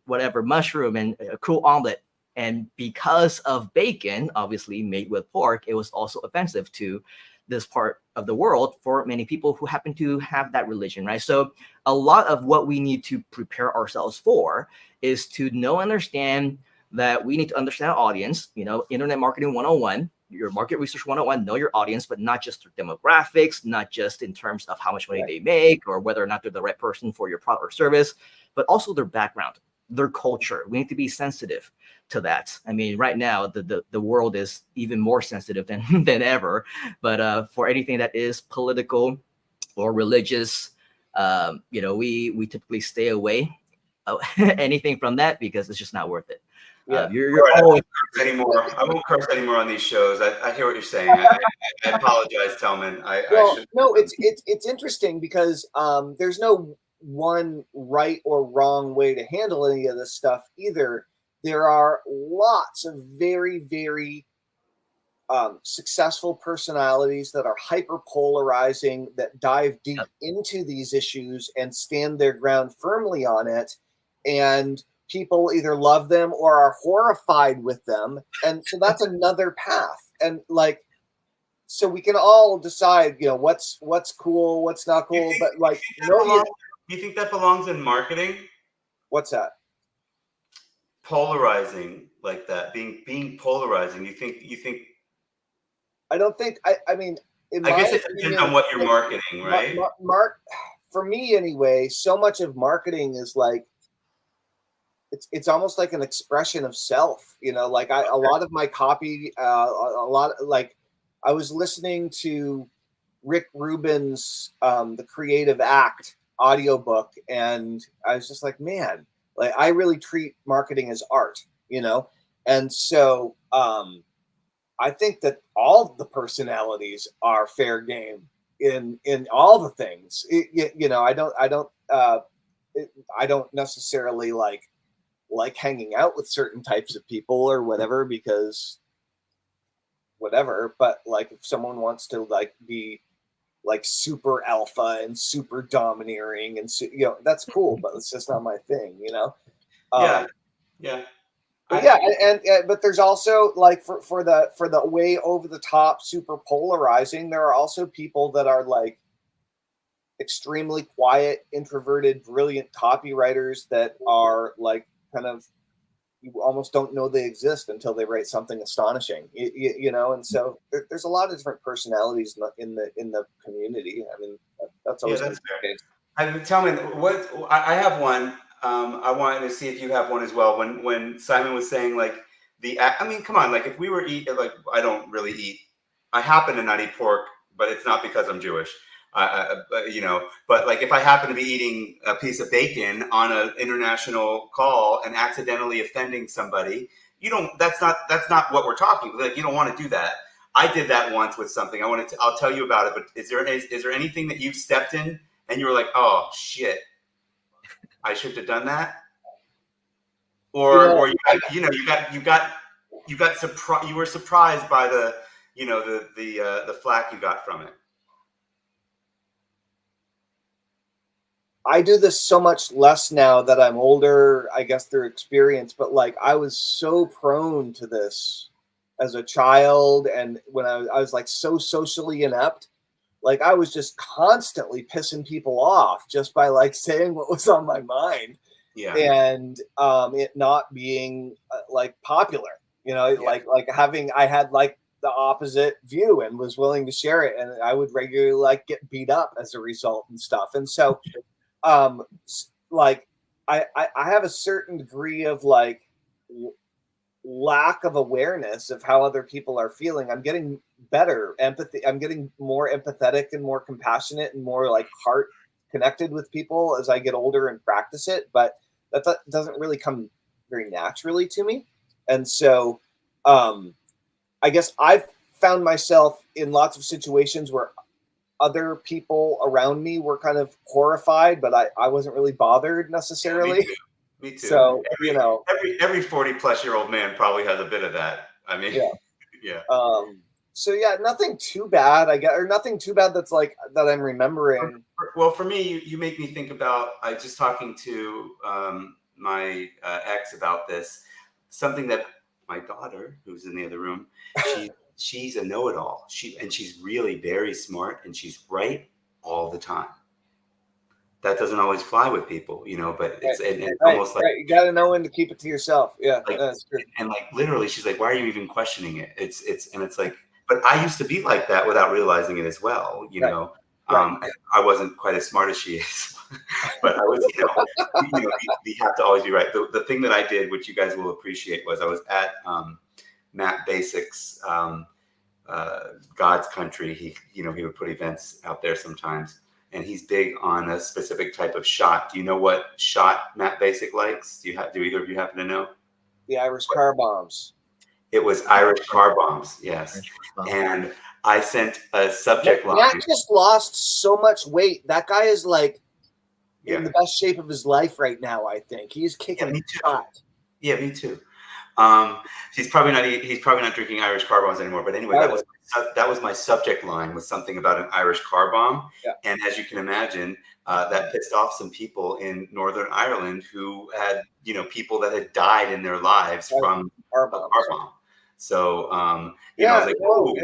whatever, mushroom and a cool omelet. And because of bacon, obviously made with pork, it was also offensive to this part of the world for many people who happen to have that religion, right? So a lot of what we need to prepare ourselves for is to understand that we need to understand our audience, internet marketing 101, your market research 101, know your audience, but not just their demographics, not just in terms of how much money they make or whether or not they're the right person for your product or service, but also their background, their culture. We need to be sensitive to that. I mean, right now, the world is even more sensitive than ever, but for anything that is political or religious, we typically stay away anything from that because it's just not worth it. Yeah, you're always anymore. I won't curse anymore on these shows. I hear what you're saying. I apologize, Tellman. No, it's interesting because there's no one right or wrong way to handle any of this stuff either. There are lots of very, very successful personalities that are hyper polarizing, that dive deep into these issues and stand their ground firmly on it. And people either love them or are horrified with them. And so that's another path. And so we can all decide, what's cool, what's not cool. Do you think that belongs in marketing? What's that? Polarizing like that, being polarizing. You think? I don't think. I mean, I guess it depends on what you're marketing, right? For me anyway, so much of marketing is like it's almost like an expression of self. A lot of my copy, I was listening to Rick Rubin's The Creative Act audiobook, and I was just like, man, I really treat marketing as art, and so I think that all the personalities are fair game in all the things. I don't necessarily like hanging out with certain types of people or whatever, because whatever, but if someone wants to be super alpha and super domineering and that's cool, but it's just not my thing, yeah. But there's also for the way over the top, super polarizing, there are also people that are extremely quiet, introverted, brilliant copywriters that are kind of, you almost don't know they exist until they write something astonishing, and so there's a lot of different personalities in the community. I mean, that's always that's fair. Tell me, I have one. I wanted to see if you have one as well. When Simon was saying I mean, come on, if we were I don't really eat. I happen to not eat pork, but it's not because I'm Jewish. You know, but like if I happen to be eating a piece of bacon on an international call and accidentally offending somebody, that's not what we're talking about. Like, you don't want to do that. I did that once with something. I'll tell you about it. But is there anything that you've stepped in and you were like, oh shit, I should have done that? Or you were surprised by the flack you got from it. I do this so much less now that I'm older, I guess through experience, but like I was so prone to this as a child, and when I was like so socially inept, like I was just constantly pissing people off just by like saying what was on my mind. Yeah. And it not being like popular, you know, Yeah. like I had like the opposite view and was willing to share it, and I would regularly like get beat up as a result and stuff. And so like I have a certain degree of like lack of awareness of how other people are feeling. I'm getting better empathy. I'm getting more empathetic and more compassionate and more like heart connected with people as I get older and practice it. But that doesn't really come very naturally to me. And so I guess I've found myself in lots of situations where other people around me were kind of horrified, but I wasn't really bothered necessarily. Yeah, me too. So, every 40-plus-year-old man probably has a bit of that. I mean, yeah. So yeah, nothing too bad, I guess, or nothing too bad that's like that I'm remembering. Well, for me, you make me think about. I just talking to my ex about this. Something that my daughter, who's in the other room, she's a know-it-all. She's really very smart, and she's right all the time. That doesn't always fly with people, you know, but it's almost like you got to know when to keep it to yourself. Yeah, like, that's true. And like literally, she's like, "Why are you even questioning it?" It's like, but I used to be like that without realizing it as well, you know. I wasn't quite as smart as she is, but I was, we have to always be right. The thing that I did, which you guys will appreciate, was I was at Matt Basic's God's Country. He would put events out there sometimes, and he's big on a specific type of shot. Do you know what shot Matt Basic likes? Do either of you happen to know? The Irish car bombs. It was Irish car bombs, yes. And I sent a subject line. Matt just lost so much weight. That guy is like in the best shape of his life right now, I think. He's kicking butt. Yeah, me too. He's probably not drinking Irish car bombs anymore. But anyway, that was my subject line, was something about an Irish car bomb. Yeah. And as you can imagine, that pissed off some people in Northern Ireland who had, people that had died in their lives from a car bomb. So, I was like, whoa.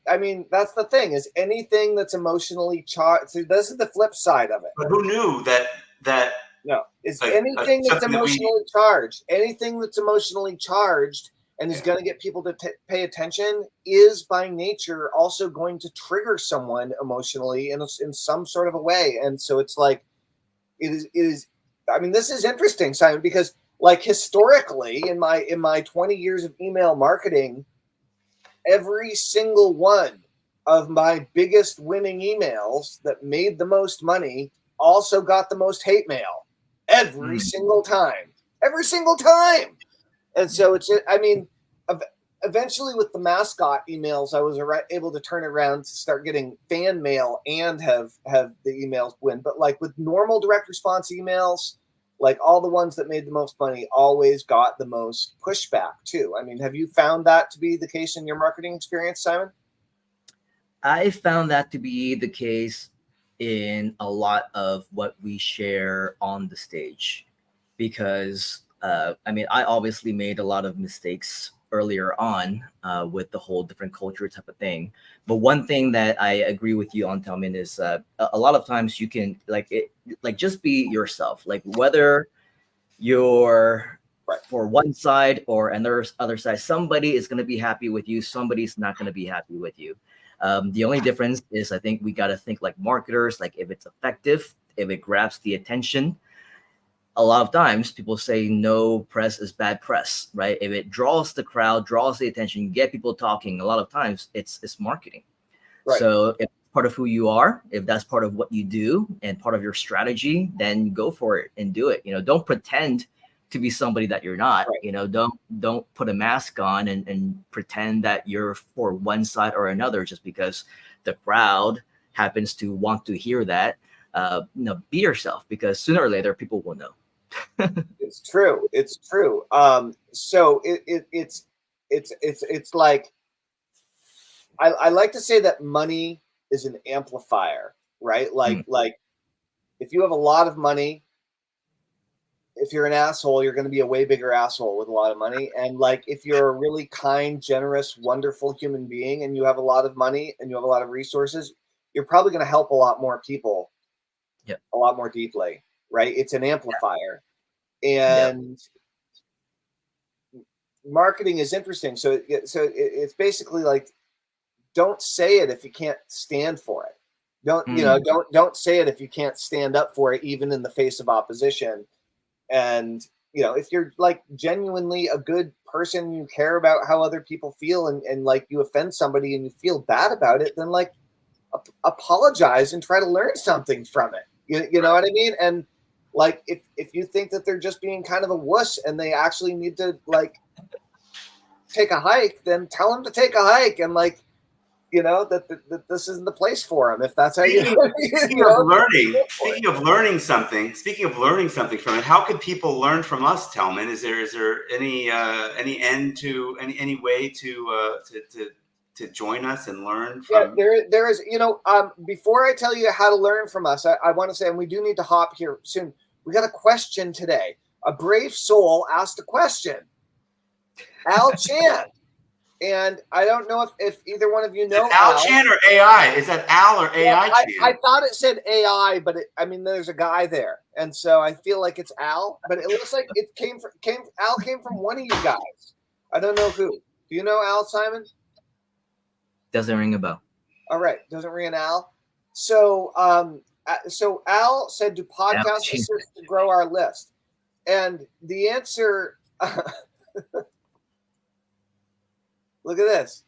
I mean, that's the thing, is anything that's emotionally charged. So this is the flip side of it. But who knew that? No, it's anything that's emotionally charged. Anything that's emotionally charged and is going to get people to pay attention is by nature also going to trigger someone emotionally in some sort of a way. And so it's like, it is. I mean, this is interesting, Simon, because like historically in my 20 years of email marketing, every single one of my biggest winning emails that made the most money also got the most hate mail every single time. And so eventually with the mascot emails, I was able to turn around to start getting fan mail and have the emails win. But like with normal direct response emails, like all the ones that made the most money always got the most pushback too. I mean, have you found that to be the case in your marketing experience, Simon? I found that to be the case in a lot of what we share on the stage, because I obviously made a lot of mistakes earlier on with the whole different culture type of thing. But one thing that I agree with you on, Tellman, is a lot of times you can just be yourself, like whether you're for one side or another other side, somebody is going to be happy with you, somebody's not going to be happy with you. The only difference is I think we got to think like marketers, like if it's effective, if it grabs the attention. A lot of times people say no press is bad press, right? If it draws the crowd, draws the attention, get people talking, a lot of times it's marketing. Right. So if part of who you are, if that's part of what you do and part of your strategy, then go for it and do it. Don't pretend to be somebody that you're not. Right. Don't put a mask on and pretend that you're for one side or another just because the crowd happens to want to hear that. Be yourself, because sooner or later people will know. It's true. It's true. So it's like, I like to say that money is an amplifier, right? Like if you have a lot of money, if you're an asshole, you're going to be a way bigger asshole with a lot of money. And like, if you're a really kind, generous, wonderful human being and you have a lot of money and you have a lot of resources, you're probably going to help a lot more people, Yep. a lot more deeply, right? It's an amplifier. Yep. And marketing is interesting. So it's basically like, don't say it if you can't stand for it. Don't say it if you can't stand up for it, even in the face of opposition. And if you're like genuinely a good person, you care about how other people feel, and like you offend somebody and you feel bad about it, then like apologize and try to learn something from it. You know what I mean? And like, if you think that they're just being kind of a wuss and they actually need to like take a hike, then tell them to take a hike, and like, that this isn't the place for them, if that's how Speaking of learning something from it, how could people learn from us, Tellman? Is there any end to any way to join us and learn from? Yeah, there is. Before I tell you how to learn from us, I want to say, and we do need to hop here soon. We got a question today. A brave soul asked a question. Al Chan. And I don't know if either one of you know Al Chan or AI. Is that Al or AI Chan? I thought it said AI, but there's a guy there, and so I feel like it's Al. But it looks like it Al came from one of you guys. I don't know who. Do you know Al, Simon? Doesn't ring a bell. All right, doesn't ring an Al. So so Al said, "Do podcasts assist to grow our list?" And the answer. Look at this.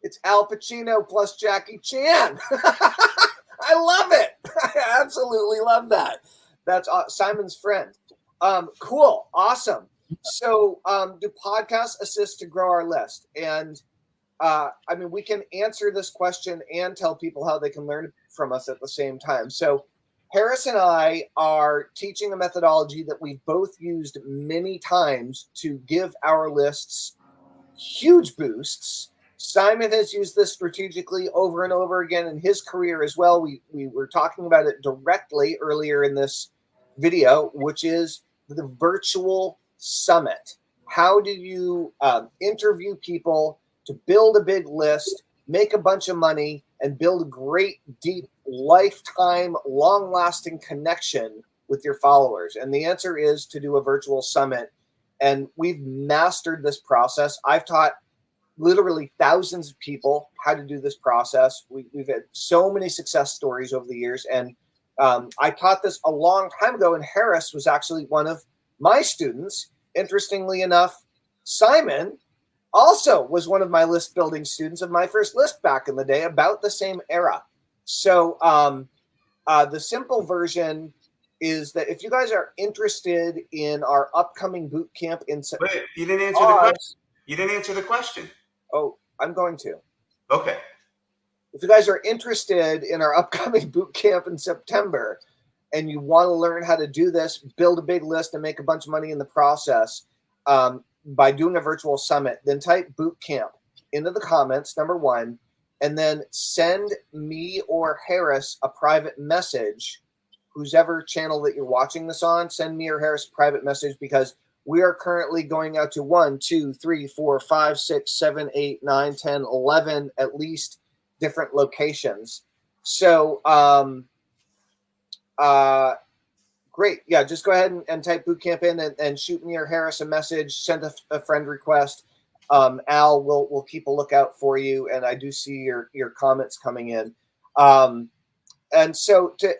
It's Al Pacino plus Jackie Chan. I love it. I absolutely love that. That's Simon's friend. Cool. Awesome. So do podcasts assist to grow our list? And we can answer this question and tell people how they can learn from us at the same time. So Harris and I are teaching a methodology that we've both used many times to give our lists huge boosts. Simon has used this strategically over and over again in his career as well. We were talking about it directly earlier in this video, which is the virtual summit. How do you interview people to build a big list, make a bunch of money, and build a great, deep, lifetime, long-lasting connection with your followers? And the answer is to do a virtual summit. And we've mastered this process. I've taught literally thousands of people how to do this process. We've had so many success stories over the years. And I taught this a long time ago, and Harris was actually one of my students. Interestingly enough, Simon also was one of my list building students of my first list back in the day, about the same era. So the simple version is that if you guys are interested in our upcoming boot camp in September. Wait, you didn't answer the question. You didn't answer the question. Oh, I'm going to. Okay. If you guys are interested in our upcoming boot camp in September and you want to learn how to do this, build a big list and make a bunch of money in the process by doing a virtual summit, then type boot camp into the comments, number one, and then send me or Harris a private message. Whoever channel that you're watching this on, send me or Harris a private message, because we are currently going out to 1, 2, 3, 4, 5, 6, 7, 8, 9, 10, 11, at least different locations. So, great. Yeah, just go ahead and type bootcamp in and shoot me or Harris a message, send a friend request. Al will keep a lookout for you. And I do see your comments coming in. And so to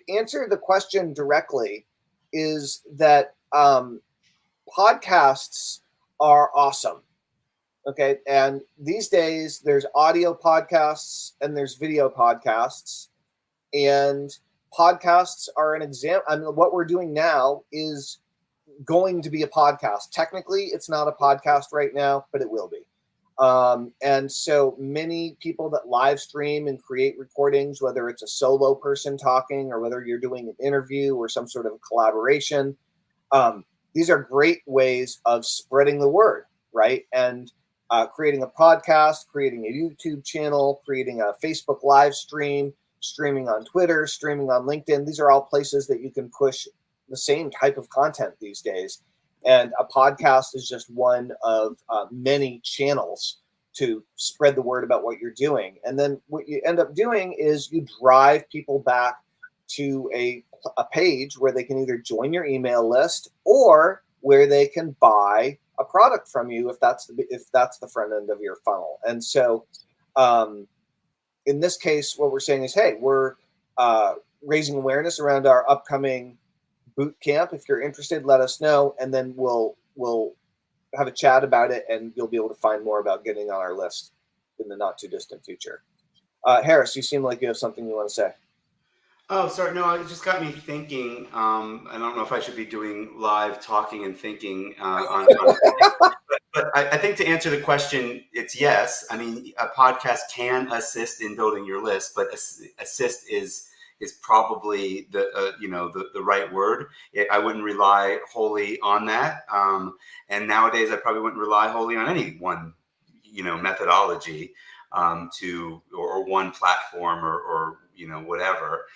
answer the question directly is that podcasts are awesome. Okay. And these days there's audio podcasts and there's video podcasts. And podcasts are an example. I mean, what we're doing now is going to be a podcast. Technically, it's not a podcast right now, but it will be. And so many people that live stream and create recordings, whether it's a solo person talking or whether you're doing an interview or some sort of collaboration, these are great ways of spreading the word, right? And creating a podcast, creating a YouTube channel, creating a Facebook live stream, streaming on Twitter, streaming on LinkedIn. These are all places that you can push the same type of content these days. And a podcast is just one of many channels to spread the word about what you're doing. And then what you end up doing is you drive people back to a page where they can either join your email list or where they can buy a product from you if that's the front end of your funnel. And so in this case, what we're saying is, hey, we're raising awareness around our upcoming boot camp. If you're interested, let us know, and then we'll have a chat about it, and you'll be able to find more about getting on our list in the not too distant future. Harris, you seem like you have something you want to say. Oh, sorry. No, it just got me thinking. I don't know if I should be doing live talking and thinking but I think to answer the question, it's yes. I mean, a podcast can assist in building your list, but assist is probably the right word. I wouldn't rely wholly on that. And nowadays, I probably wouldn't rely wholly on any one methodology or one platform or whatever.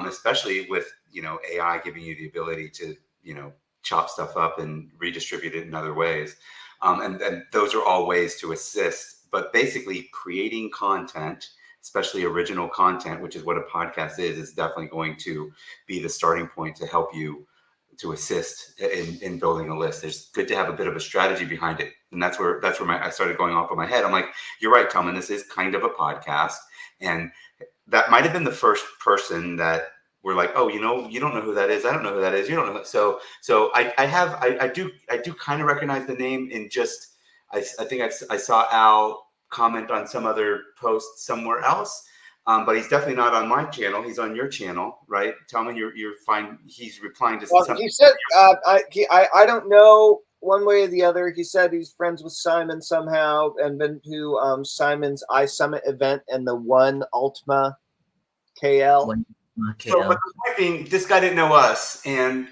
Especially with AI giving you the ability to chop stuff up and redistribute it in other ways. And those are all ways to assist. But basically, creating content, especially original content, which is what a podcast is definitely going to be the starting point to help you to assist in building a list. It's good to have a bit of a strategy behind it. And that's where I started going off in my head. I'm like, you're right, Tellman, this is kind of a podcast. And that might have been the first person that we're like, oh, you don't know who that is. I don't know who that is. You don't know. So I do kind of recognize the name in just, I think I saw Al comment on some other post somewhere else. But he's definitely not on my channel. He's on your channel, right? Tellman, you're fine. He's replying to something. He said, I don't know one way or the other. He said he's friends with Simon somehow and been to Simon's iSummit event and the One Ultima KL. So, but the point being, this guy didn't know us, and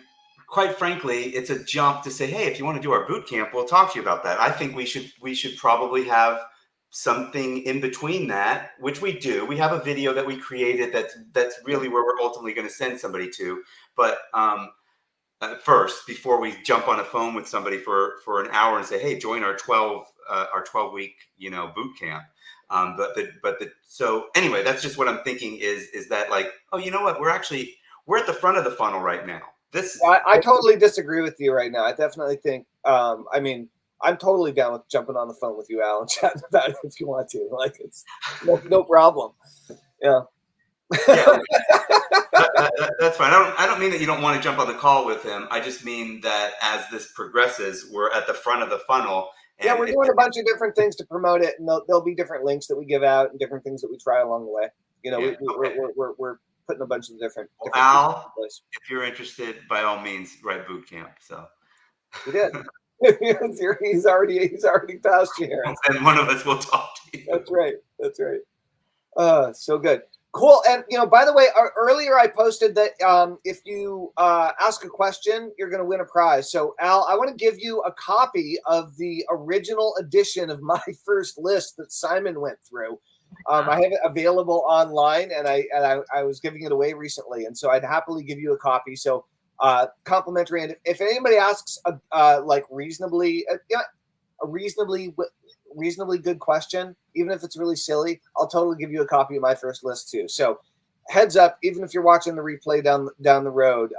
quite frankly, it's a jump to say, hey, if you want to do our boot camp, we'll talk to you about that. I think we should probably have something in between that, which we do. We have a video that we created that's really where we're ultimately going to send somebody to. But first, before we jump on a phone with somebody for an hour and say, hey, join our 12-week boot camp. So anyway, that's just what I'm thinking is that like, oh, you know what? We're at the front of the funnel right now. I totally disagree with you right now. I definitely think, I'm totally down with jumping on the phone with you, Al, and chatting about it if you want to. Like, it's no problem. Yeah. That's fine. I don't mean that you don't want to jump on the call with him. I just mean that as this progresses, we're at the front of the funnel. And we're doing a bunch of different things to promote it, and there'll be different links that we give out and different things that we try along the way. We're putting a bunch of different Al, if you're interested, by all means, write boot camp. So we did. he's already passed you here. And one of us will talk to you. That's right. So good. Cool. And, by the way, earlier I posted that if you ask a question, you're going to win a prize. So, Al, I want to give you a copy of the original edition of my first list that Simon went through. I have it available online, and I was giving it away recently. And so I'd happily give you a copy. So complimentary. And if anybody asks a reasonably good question, even if it's really silly, I'll totally give you a copy of my first list too. So heads up, even if you're watching the replay down the road,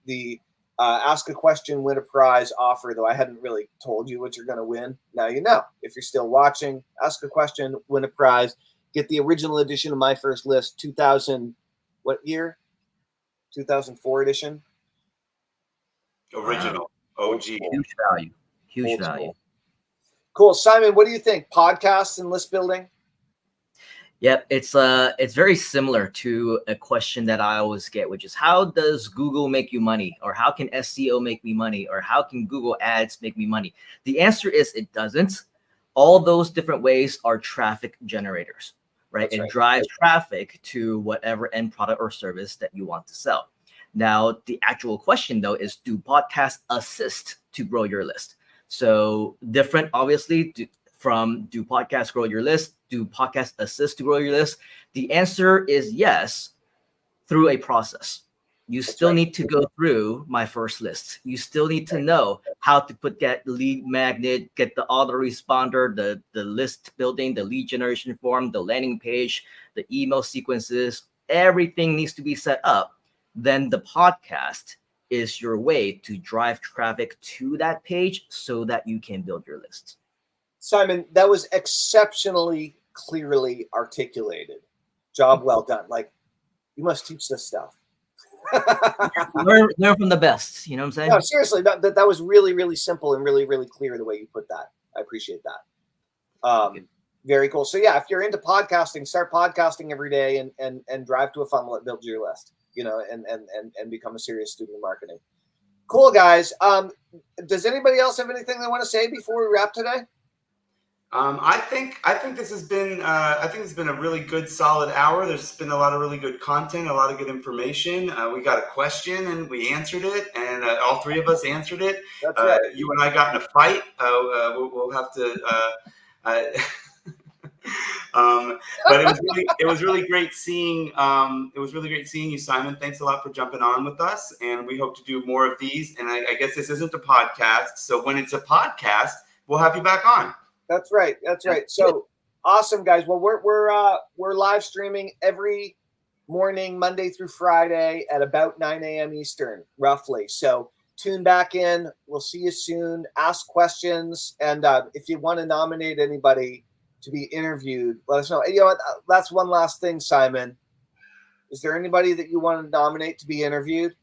the ask a question, win a prize offer, though I hadn't really told you what you're going to win. Now you know. If you're still watching, ask a question, win a prize, get the original edition of my first list, 2000, what year? 2004 edition. Original. OG. Huge value. Cool. Simon, what do you think? Podcasts and list building? Yep, it's very similar to a question that I always get, which is how does Google make you money, or how can SEO make me money, or how can Google Ads make me money? The answer is it doesn't. All those different ways are traffic generators, right? That's right. It drives traffic to whatever end product or service that you want to sell. Now, the actual question though is, do podcasts assist to grow your list? So different, obviously, from do podcasts grow your list? Do podcasts assist to grow your list? The answer is yes, through a process. You still need to go through my first list. You still need to know how to put that lead magnet, get the autoresponder, the list building, the lead generation form, the landing page, the email sequences. Everything needs to be set up. Then the podcast is your way to drive traffic to that page so that you can build your list. Simon, that was exceptionally clearly articulated. Job well done. Like, you must teach this stuff. learn from the best. You know what I'm saying? No, seriously, that was really, really simple and really, really clear the way you put that. I appreciate that. Very cool. So yeah, if you're into podcasting, start podcasting every day and drive to a funnel that builds your list, and become a serious student of marketing. Cool, guys. Does anybody else have anything they want to say before we wrap today? I think this has been it's been a really good solid hour. There's been a lot of really good content, a lot of good information. We got a question and we answered it, and all three of us answered it. That's right. You and I got in a fight. We'll have to. But it was really great seeing. It was really great seeing you, Simon. Thanks a lot for jumping on with us, and we hope to do more of these. And I guess this isn't a podcast, so when it's a podcast, we'll have you back on. That's right. That's right. So awesome, guys. Well, we're live streaming every morning, Monday through Friday at about 9 a.m. Eastern, roughly. So tune back in. We'll see you soon. Ask questions, and if you want to nominate anybody to be interviewed, let us know. And, that's one last thing, Simon. Is there anybody that you want to nominate to be interviewed?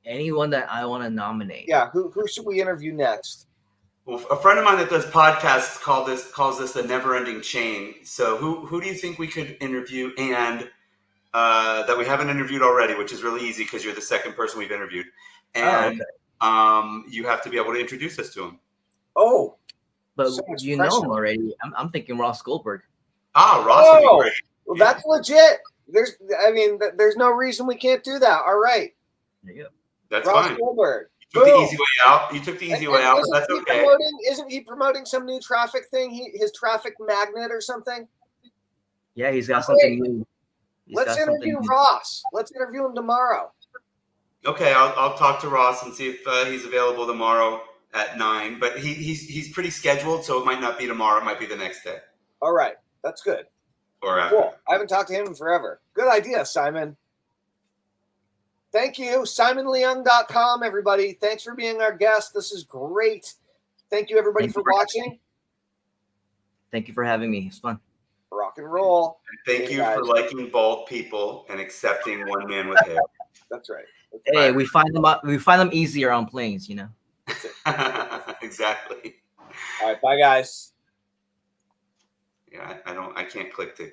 Anyone that I want to nominate. Yeah. Who should we interview next? Well, a friend of mine that does podcasts calls this a never-ending chain. So who do you think we could interview, and that we haven't interviewed already, which is really easy because you're the second person we've interviewed, and you have to be able to introduce us to him. Oh, but you know him already. I'm thinking Ross Goldberg. Ah, Ross would be great. Well, that's legit. There's no reason we can't do that. All right. There you go. That's Ross fine. Goldberg. You took the easy way out. You took the easy way out, but that's okay. Isn't he promoting some new traffic thing? His traffic magnet or something? Yeah, he's got something new. Let's interview Ross. Let's interview him tomorrow. Okay, I'll talk to Ross and see if he's available tomorrow at 9. But he's pretty scheduled, so it might not be tomorrow. It might be the next day. All right, that's good. Or after. Cool. I haven't talked to him in forever. Good idea, Simon. Thank you. SimonLeung.com, everybody. Thanks for being our guest. This is great. Thank you, everybody, for watching. Thank you for having me. It's fun. Rock and roll. Thank you for liking bald people and accepting one man with hair. That's right. Hey, we find them easier on planes, Exactly. All right, bye, guys. Yeah, I can't click to